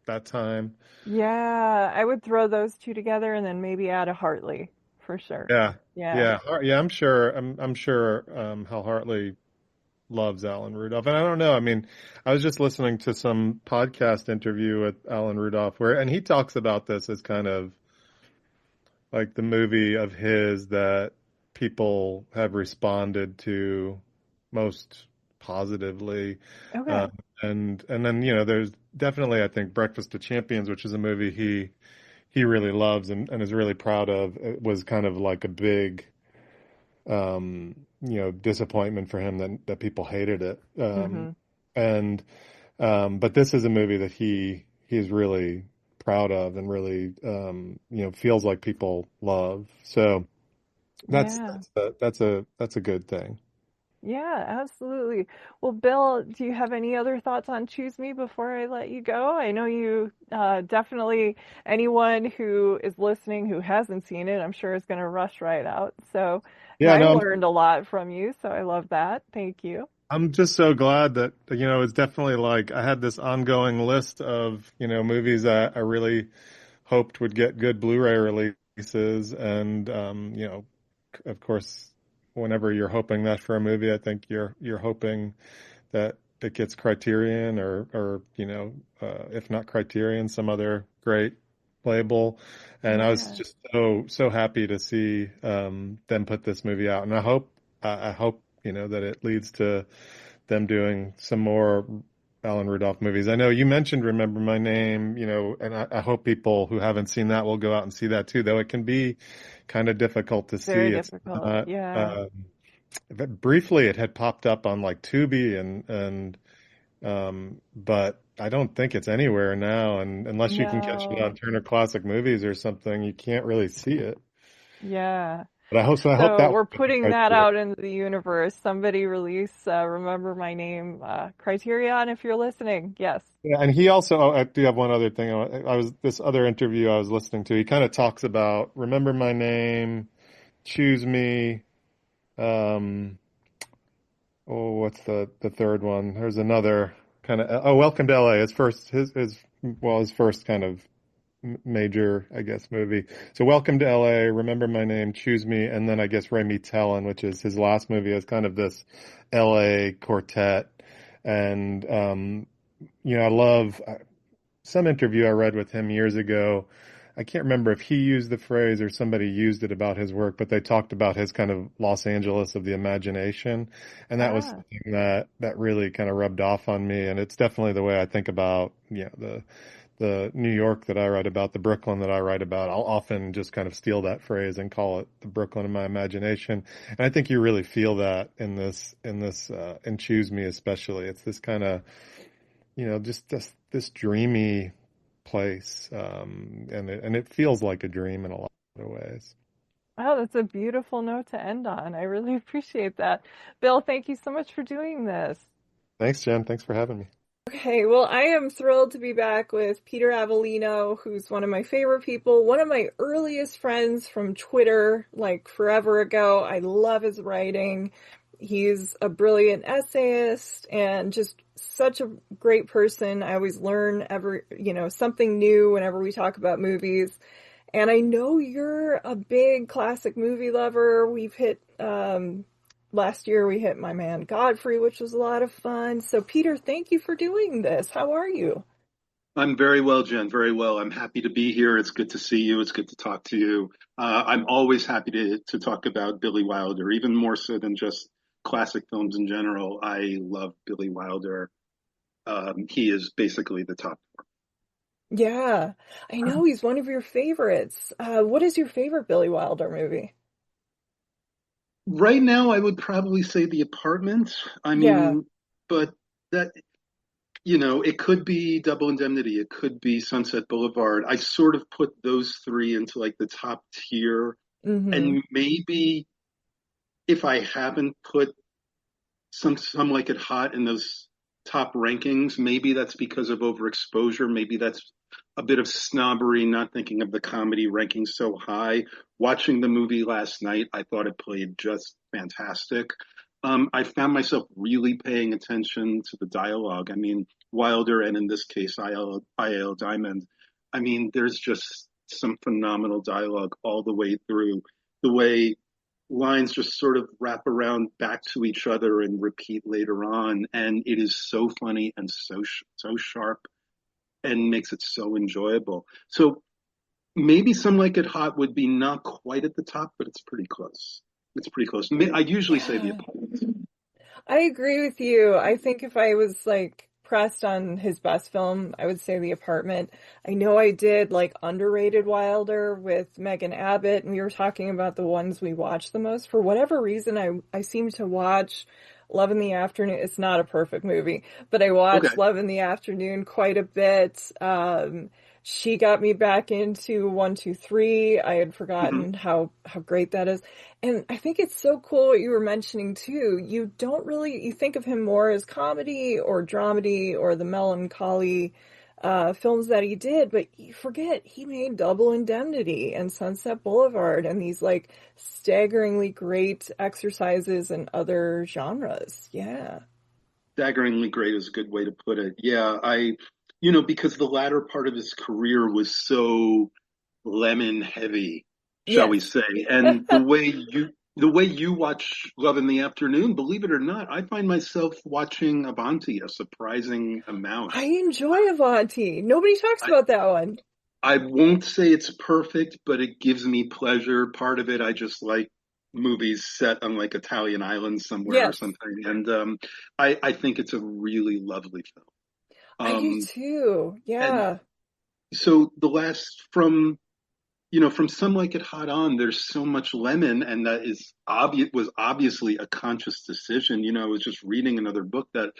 that time.
Yeah, I would throw those two together and then maybe add a Hartley for sure.
Yeah.
Yeah.
Yeah. Yeah. I'm sure, Hal Hartley loves Alan Rudolph. And I don't know. I mean, I was just listening to some podcast interview with Alan Rudolph and he talks about this as kind of like the movie of his that people have responded to most positively. Uh,
Okay.
and then, there's definitely, I think, Breakfast of Champions, which is a movie he really loves and is really proud of. It was kind of like a big, disappointment for him that people hated it.
Hmm.
And but this is a movie that he's really proud of and really feels like people love. So that's
Yeah.
that's a good thing.
Yeah, absolutely. Well, Bill, do you have any other thoughts on Choose Me before I let you go? I know you definitely, anyone who is listening who hasn't seen it, I'm sure is going to rush right out. So, and
Yeah,
I
no,
learned a lot from you, so I love that. Thank you.
I'm just so glad that it's definitely like I had this ongoing list of movies that I really hoped would get good Blu-ray releases, and of course, whenever you're hoping that for a movie, I think you're hoping that it gets Criterion or if not Criterion, some other great label. And I was
Yeah.
just so happy to see them put this movie out, and I hope that it leads to them doing some more Alan Rudolph movies. I know you mentioned Remember My Name, and I hope people who haven't seen that will go out and see that too, though it can be kind of difficult to
Very
see. It's
difficult.
not,
Yeah.
briefly it had popped up on like Tubi but I don't think it's anywhere now. And unless you can catch it on
No.
Turner Classic Movies or something, you can't really see it.
Yeah.
But I hope
So
that
we're
will be the
putting that
criteria.
out into the universe. Somebody release Remember My Name Criterion if you're listening. Yes.
Yeah, and he also, oh, I do have one other thing. This other interview I was listening to, he kind of talks about Remember My Name, Choose Me, um, oh, what's the third one? There's another kind of, oh, Welcome to LA, his first kind of major, I guess, movie. So Welcome to LA, Remember My Name, Choose Me, and then I guess Ray Tellin, which is his last movie, is kind of this LA quartet. And, I love some interview I read with him years ago. I can't remember if he used the phrase or somebody used it about his work, but they talked about his kind of Los Angeles of the imagination. And that was
Ah,
something that really kind of rubbed off on me. And it's definitely the way I think about, the New York that I write about, the Brooklyn that I write about. I'll often just kind of steal that phrase and call it the Brooklyn of my imagination. And I think you really feel that in Choose Me especially. It's this kind of, just this dreamy place, and it feels like a dream in a lot of ways.
oh, that's a beautiful note to end on. I really appreciate that. Bill, thank you so much for doing this.
Thanks, Jen. Thanks for having me.
Okay, well, I am thrilled to be back with Peter Avellino, who's one of my favorite people, one of my earliest friends from Twitter, like forever ago. I love his writing. He's a brilliant essayist and just such a great person. I always learn something new whenever we talk about movies. And I know you're a big classic movie lover. Last year we hit My Man Godfrey, which was a lot of fun. So Peter, thank you for doing this. How are you?
I'm very well, Jen. Very well. I'm happy to be here. It's good to see you. It's good to talk to you. I'm always happy to talk about Billy Wilder, even more so than just classic films in general. I love Billy Wilder. He is basically the top.
Yeah, I know he's one of your favorites. What is your favorite Billy Wilder movie?
Right now, I would probably say The Apartment. I
Yeah.
mean, but that, it could be Double Indemnity. It could be Sunset Boulevard. I sort of put those three into like the top tier.
Mm-hmm.
And maybe if I haven't put some like it hot in those top rankings. Maybe that's because of overexposure. Maybe that's a bit of snobbery, not thinking of the comedy ranking so high. Watching the movie last night, I thought it played just fantastic. I found myself really paying attention to the dialogue. I mean, Wilder and in this case, I.L. Diamond. I mean, there's just some phenomenal dialogue all the way through. The way lines just sort of wrap around back to each other and repeat later on, and it is so funny and so sharp and makes it so enjoyable. So maybe Some Like It Hot would be not quite at the top, but it's pretty close. It's pretty close. I usually say The
Yeah.
Apartment.
I agree with you. I think if I was like pressed on his best film, I would say The Apartment. I know I did like underrated Wilder with Megan Abbott, and we were talking about the ones we watch the most. For whatever reason, I seem to watch Love in the Afternoon. It's not a perfect movie, but I
Okay.
watch Love in the Afternoon quite a bit. She got me back into 1, 2, 3. I had
Mm-hmm.
forgotten how great that is. And I think it's so cool what you were mentioning too. You think of him more as comedy or dramedy or the melancholy films that he did, but you forget he made Double Indemnity and Sunset Boulevard and these like staggeringly great exercises in other genres. Yeah.
Staggeringly great is a good way to put it. Yeah, because the latter part of his career was so lemon heavy, shall we
Yes.
say. And the way you watch Love in the Afternoon, believe it or not, I find myself watching Avanti a surprising amount.
I enjoy Avanti. Nobody talks
I,
about that one.
I won't say it's perfect, but it gives me pleasure. Part of it, I just like movies set on like Italian islands somewhere or
Yes.
something. And I think it's a really lovely film.
I do
Um,
too.
and
Yeah.
so the last from Some Like It Hot on, there's so much lemon, and that is obvious was obviously a conscious decision. I was just reading another book that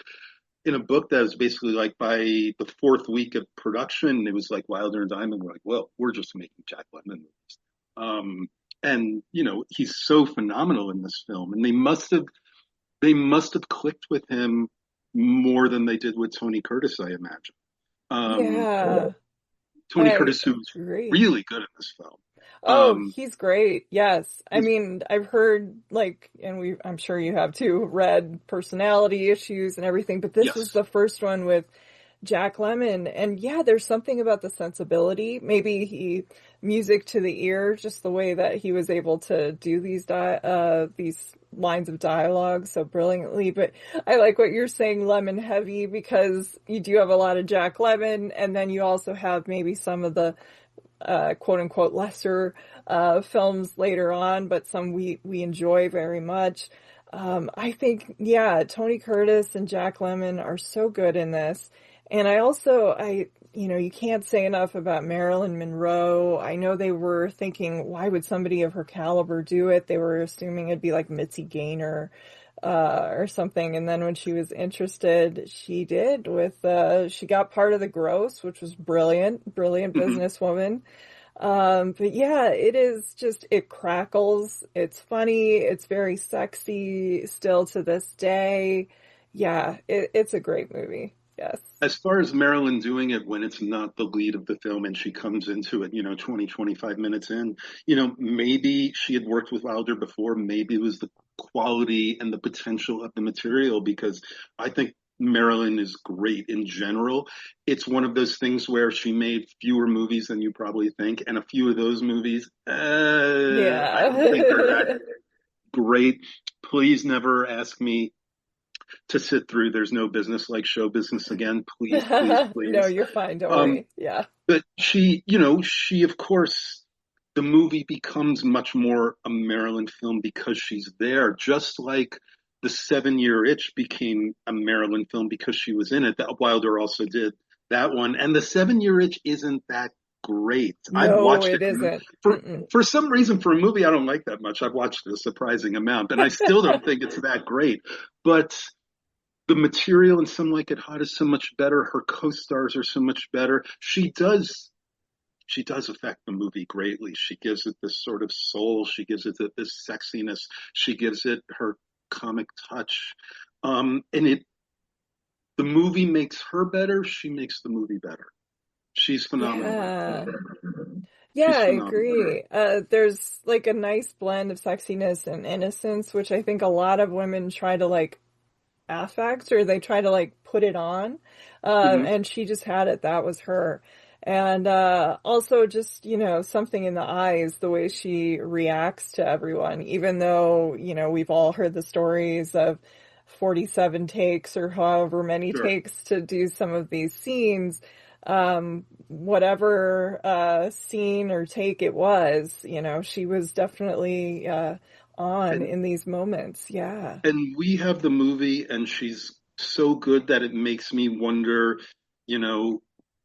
in a book that was basically like by the fourth week of production, it was like Wilder and Diamond were like, well, we're just making Jack Lemmon movies. And he's so phenomenal in this film, and they must have clicked with him more than they did with Tony Curtis, I imagine. Um,
Yeah.
Tony
I
Curtis, who's
agree.
really good in this film.
Oh,
Um,
he's great. Yes. I
he's
mean, I've heard like, and I'm sure you have too, read personality issues and everything, but this was
yes,
the first one with Jack Lemmon. And yeah, there's something about the sensibility. Maybe music to the ear, just the way that he was able to do these lines of dialogue so brilliantly. But I like what you're saying, lemon heavy, because you do have a lot of Jack Lemmon, and then you also have maybe some of the quote unquote lesser films later on, but some we enjoy very much. I think, yeah, Tony Curtis and Jack Lemmon are so good in this. And you can't say enough about Marilyn Monroe. I know they were thinking, why would somebody of her caliber do it? They were assuming it'd be like Mitzi Gaynor, or something. And then when she was interested, she did she got part of the gross, which was brilliant, brilliant
hmm
businesswoman. But yeah, it crackles. It's funny. It's very sexy still to this day. Yeah, it's a great movie. Yes.
as far as Marilyn doing it when it's not the lead of the film and she comes into it, 20, 25 minutes in, maybe she had worked with Wilder before. Maybe it was the quality and the potential of the material because I think Marilyn is great in general. It's one of those things where she made fewer movies than you probably think. And a few of those movies, I don't think they're that
Yeah.
great. Please never ask me to sit through There's No Business Like Show Business Again. Please, please,
No,
please.
you're fine. Don't
Um,
worry. Yeah.
but she, of course, the movie becomes much more a Marilyn film because she's there, just like the 7 Year Itch became a Marilyn film because she was in it. That Wilder also did that one. And the 7 Year Itch isn't that great. I've
No,
watched it
it isn't.
for
Mm-mm.
for some reason for a movie I don't like that much. I've watched it a surprising amount, and I still don't think it's that great. But the material in Some Like It Hot is so much better. Her co-stars are so much better. She does affect the movie greatly. She gives it this sort of soul. She gives it this sexiness. She gives it her comic touch. And the movie makes her better. She makes the movie better. She's phenomenal in
Yeah.
it.
Yeah,
She's
I
phenomenal.
agree. There's like a nice blend of sexiness and innocence, which I think a lot of women try to like affect or they try to like put it on.
Mm-hmm.
And she just had it. That was her. And also just, something in the eyes, the way she reacts to everyone, even though, we've all heard the stories of 47 takes or however many
Sure.
takes to do some of these scenes. Whatever scene or take it was, she was definitely on
And
in these moments. Yeah.
and we have the movie, and she's so good that it makes me wonder, you know,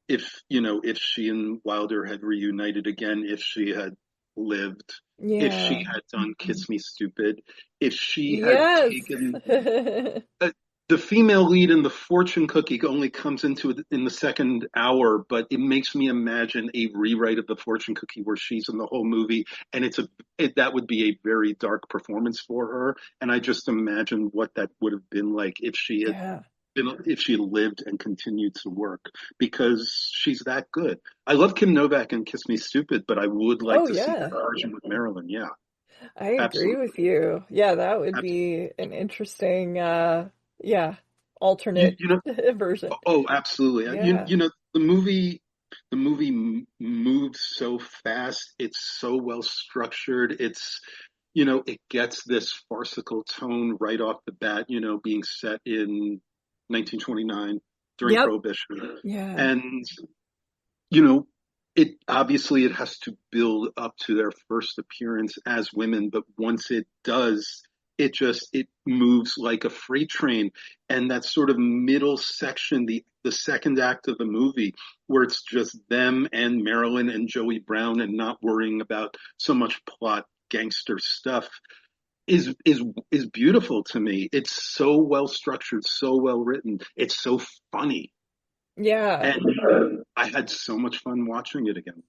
if she and Wilder had reunited again, if she had lived, if she
Yeah.
had done Kiss Me Stupid, if she had
Yes.
taken uh, the female lead in The Fortune Cookie only comes into it in the second hour, but it makes me imagine a rewrite of The Fortune Cookie where she's in the whole movie, and that would be a very dark performance for her. And I just imagine what that would have been like
Yeah.
if she had lived and continued to work because she's that good. I love Kim Novak and Kiss Me Stupid, but I would like
Oh,
to see
yeah.
that version with Marilyn. Yeah,
I agree
absolutely.
with you. Yeah, that would
Absolutely.
be an interesting, yeah,
You,
alternate
you know,
version.
Oh, absolutely.
Yeah.
The movie moves so fast. It's so well structured. It gets this farcical tone right off the bat, being set in 1929 during
Yep.
Prohibition.
Yeah.
And, you know, it has to build up to their first appearance as women, but once it does, it moves like a freight train. And that sort of middle section, the the second act of the movie, where it's just them and Marilyn and Joey Brown and not worrying about so much plot gangster stuff, is beautiful to me. It's so well structured, so well written. It's so funny.
Yeah.
And I had so much fun watching it again.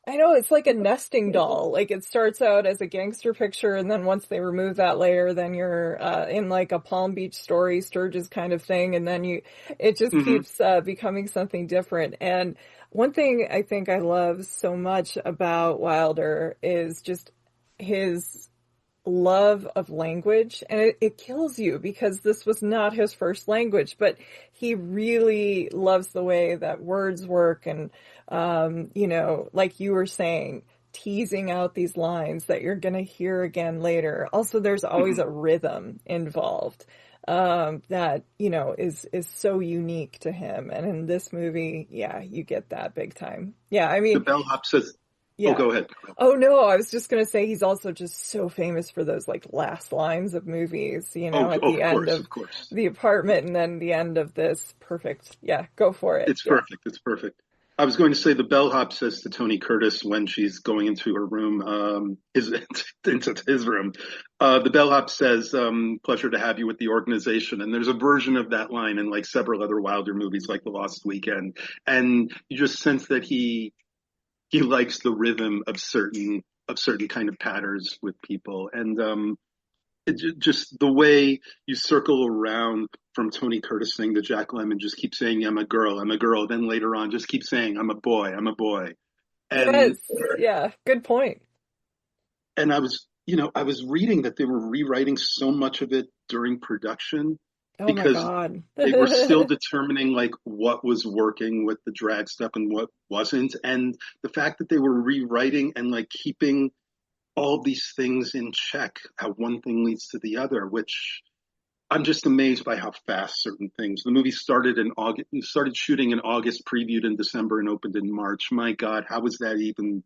I know, it's like a nesting doll. Like it starts out as a gangster picture, and then once they remove that layer, then you're in like a Palm Beach Story, Sturges kind of thing, and then it just
Mm-hmm.
keeps becoming something different. And one thing I think I love so much about Wilder is just his love of language, and it kills you because this was not his first language, but he really loves the way that words work, and like you were saying, teasing out these lines that you're going to hear again later. Also, there's always
Mm-hmm.
a rhythm involved that is so unique to him, and in this movie, yeah, you get that big time. Yeah, I
The
mean,
bellhop says, "Oh,
yeah.
go ahead."
Oh no, I was just gonna say he's also just so famous for those like last lines of movies, at
Oh,
the
of
end
course,
of
of course.
The Apartment and then the end of this. Perfect. Yeah, go for it.
It's
Yeah.
perfect. It's perfect. I was going to say the bellhop says to Tony Curtis when she's going into her room, his into his room. The bellhop says, "Pleasure to have you with the organization." And there's a version of that line in like several other Wilder movies, like The Lost Weekend. And you just sense that he likes the rhythm of certain kind of patterns with people, and just the way you circle around from Tony Curtis saying to Jack Lemmon, just keep saying I'm a girl. Then later on, just keep saying I'm a boy. And
Yes. Yeah. Good point.
I was reading that they were rewriting so much of it during production
Oh my
because
God.
they were still determining like what was working with the drag stuff and what wasn't, and the fact that they were rewriting and like keeping all these things in check, how one thing leads to the other, which I'm just amazed by how fast certain things. The movie started in August, started shooting in August, previewed in December, and opened in March. My God, how was that even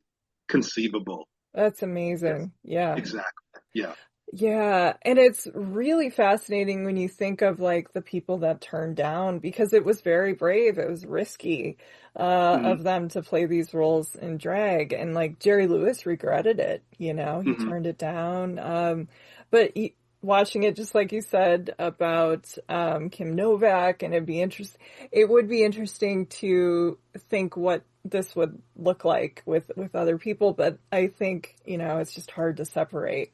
conceivable?
That's
Yes,
amazing. Yeah.
exactly. Yeah.
Yeah, and it's really fascinating when you think of like the people that turned down, because it was very brave. It was risky
Mm-hmm.
of them to play these roles in drag, and like Jerry Lewis regretted it. He
Mm-hmm.
turned it down. But watching it, just like you said about Kim Novak, and it would be interesting to think what this would look like with other people. But I think it's just hard to separate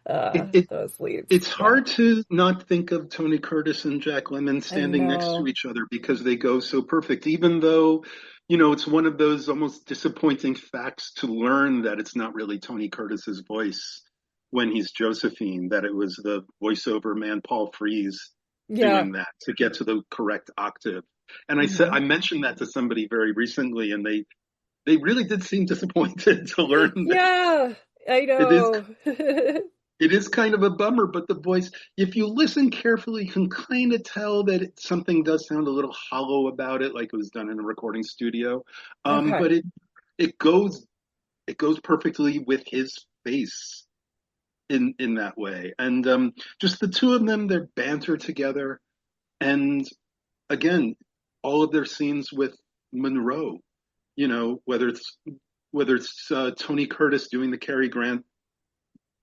It, it
those leads.
it's
Yeah.
hard to not think of Tony Curtis and Jack Lemmon
I
standing next to
know.
each other because they go so perfect. Even though, it's one of those almost disappointing facts to learn that it's not really Tony Curtis's voice when he's Josephine, that it was the voiceover man Paul Frees
Yeah.
doing that to get to the correct octave. And I
Hmm.
mentioned that to somebody very recently, and they really did seem disappointed to learn that
Yeah, I
it is
know.
it is kind of a bummer, but the voice, if you listen carefully, you can kind of tell that something does sound a little hollow about it, like it was done in a recording studio.
Okay.
But it goes it goes perfectly with his face in that way, and just the two of them, their banter together, and again, all of their scenes with Monroe. Whether it's Tony Curtis doing the Cary Grant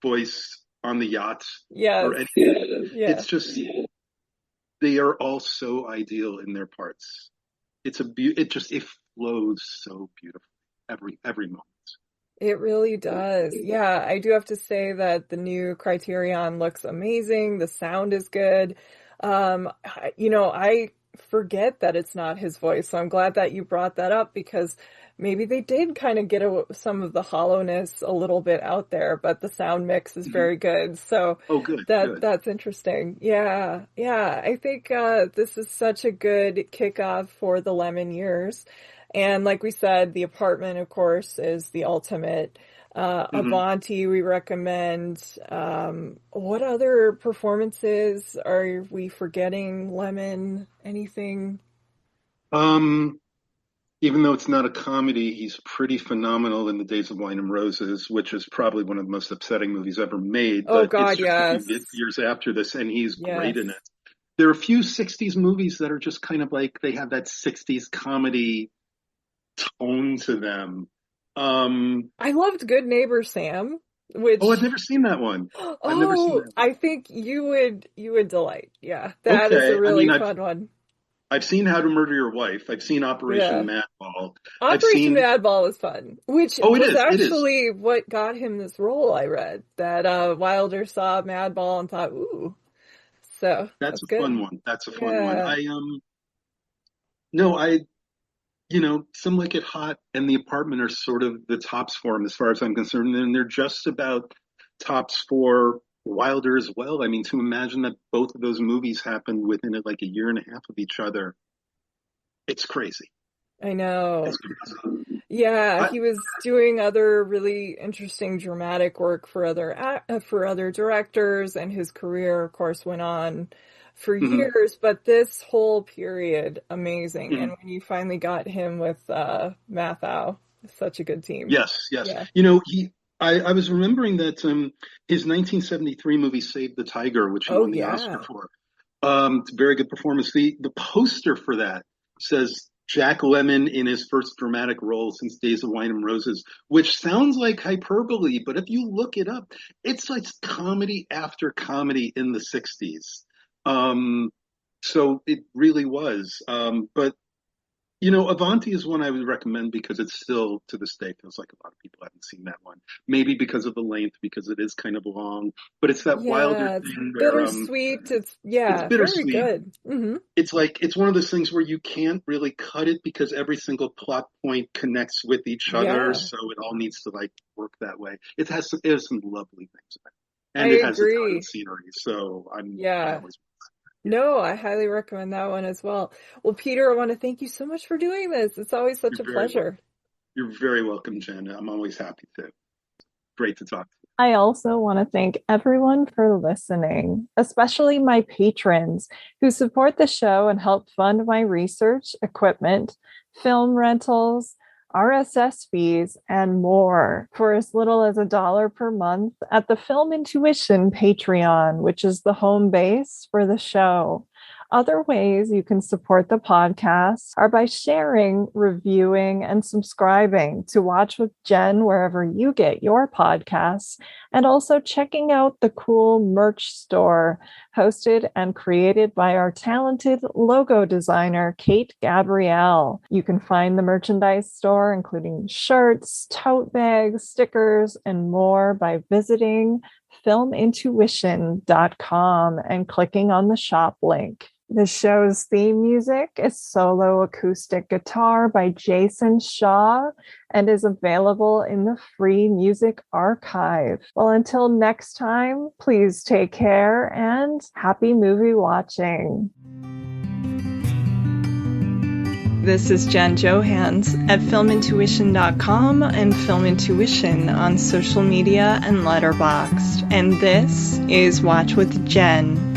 voice on the yacht or
Yes.
any,
Yeah.
it's just they are all so ideal in their parts. It flows so beautifully every moment.
It really does. Yeah, I do have to say that the new Criterion looks amazing. The sound is good. I forget that it's not his voice, so I'm glad that you brought that up, because maybe they did kind of get some of the hollowness a little bit out there, but the sound mix is
Mm-hmm.
very good. So
Oh, good, good.
that's interesting. Yeah, yeah. I think this is such a good kickoff for the Lemon years. And like we said, The Apartment, of course, is the ultimate.
Mm-hmm.
Avanti, we recommend. What other performances are we forgetting? Lemon, anything?
Um, Even though it's not a comedy, he's pretty phenomenal in The Days of Wine and Roses, which is probably one of the most upsetting movies ever made.
Oh
But it's
God,
just a
yes.
few years after this, and he's great
Yes.
in it. there are a few 60s movies that are just kind of like they have that 60s comedy tone to them.
I loved Good Neighbor Sam, which
I've never seen that one. I've never seen
oh,
that one.
I think you would delight. Yeah, that is a
Okay, I
really
mean,
fun one.
I've seen How to Murder Your Wife. I've seen Operation
Yeah.
Madball. I've
Operation
seen.
Madball was fun, which
Oh, it
was
is. It is.
actually what got him this role, I read. That Wilder saw Madball and thought, ooh, so
That's
that's
a
good.
fun one. That's a fun one.
Yeah.
No, Some Like It Hot and The Apartment are sort of the tops for him as far as I'm concerned, and they're just about tops for Wilder as well. I mean, to imagine that both of those movies happened within like a year and a half of each other, it's crazy.
I
It's
know.
crazy.
Yeah,
I,
he was doing other really interesting dramatic work for other directors, and his career, of course, went on for
mhm,
years. But this whole period, amazing. And
mhm.
when you finally got him with Mathau, such a good team.
Yes, yes.
Yeah.
I was remembering that his 1973 movie Save the Tiger, which he
Oh
won the Oscar
yeah.
for, it's a very good performance. The poster for that says Jack Lemmon in his first dramatic role since Days of Wine and Roses, which sounds like hyperbole, but if you look it up, it's like comedy after comedy in the 60s. Um, so it really was. But Avanti is one I would recommend because it's still to this day feels like a lot of people haven't seen that one. Maybe because of the length, because it is kind of long, but it's that Wilder
Yeah, it's
thing where
bittersweet. It's
it's
yeah, very
bittersweet.
good.
It's like it's one of those things where you can't really cut it because every single plot point connects with each other,
Yeah,
so it all needs to like work that way. It has some lovely things about it,
I
and it has Italian
agree.
scenery. So I
Yeah.
always yeah,
No, I highly recommend that one as well. Well, Peter, I want to thank you so much for doing this. It's always such
you're
a
very welcome.
pleasure.
You're very welcome, Jen. I'm always happy to. Great to talk.
I also want to thank everyone for listening, especially my patrons who support the show and help fund my research, equipment, film rentals, RSS fees, and more for as little as $1 per month at the Film Intuition Patreon, which is the home base for the show. Other ways you can support the podcast are by sharing, reviewing, and subscribing to Watch with Jen wherever you get your podcasts, and also checking out the cool merch store hosted and created by our talented logo designer, Kate Gabrielle. You can find the merchandise store, including shirts, tote bags, stickers, and more by visiting filmintuition.com and clicking on the shop link. The show's theme music is solo acoustic guitar by Jason Shaw and is available in the free music archive. Well, until next time, please take care and happy movie watching. This is Jen Johans at filmintuition.com and Film Intuition on social media and Letterboxd. And this is Watch with Jen.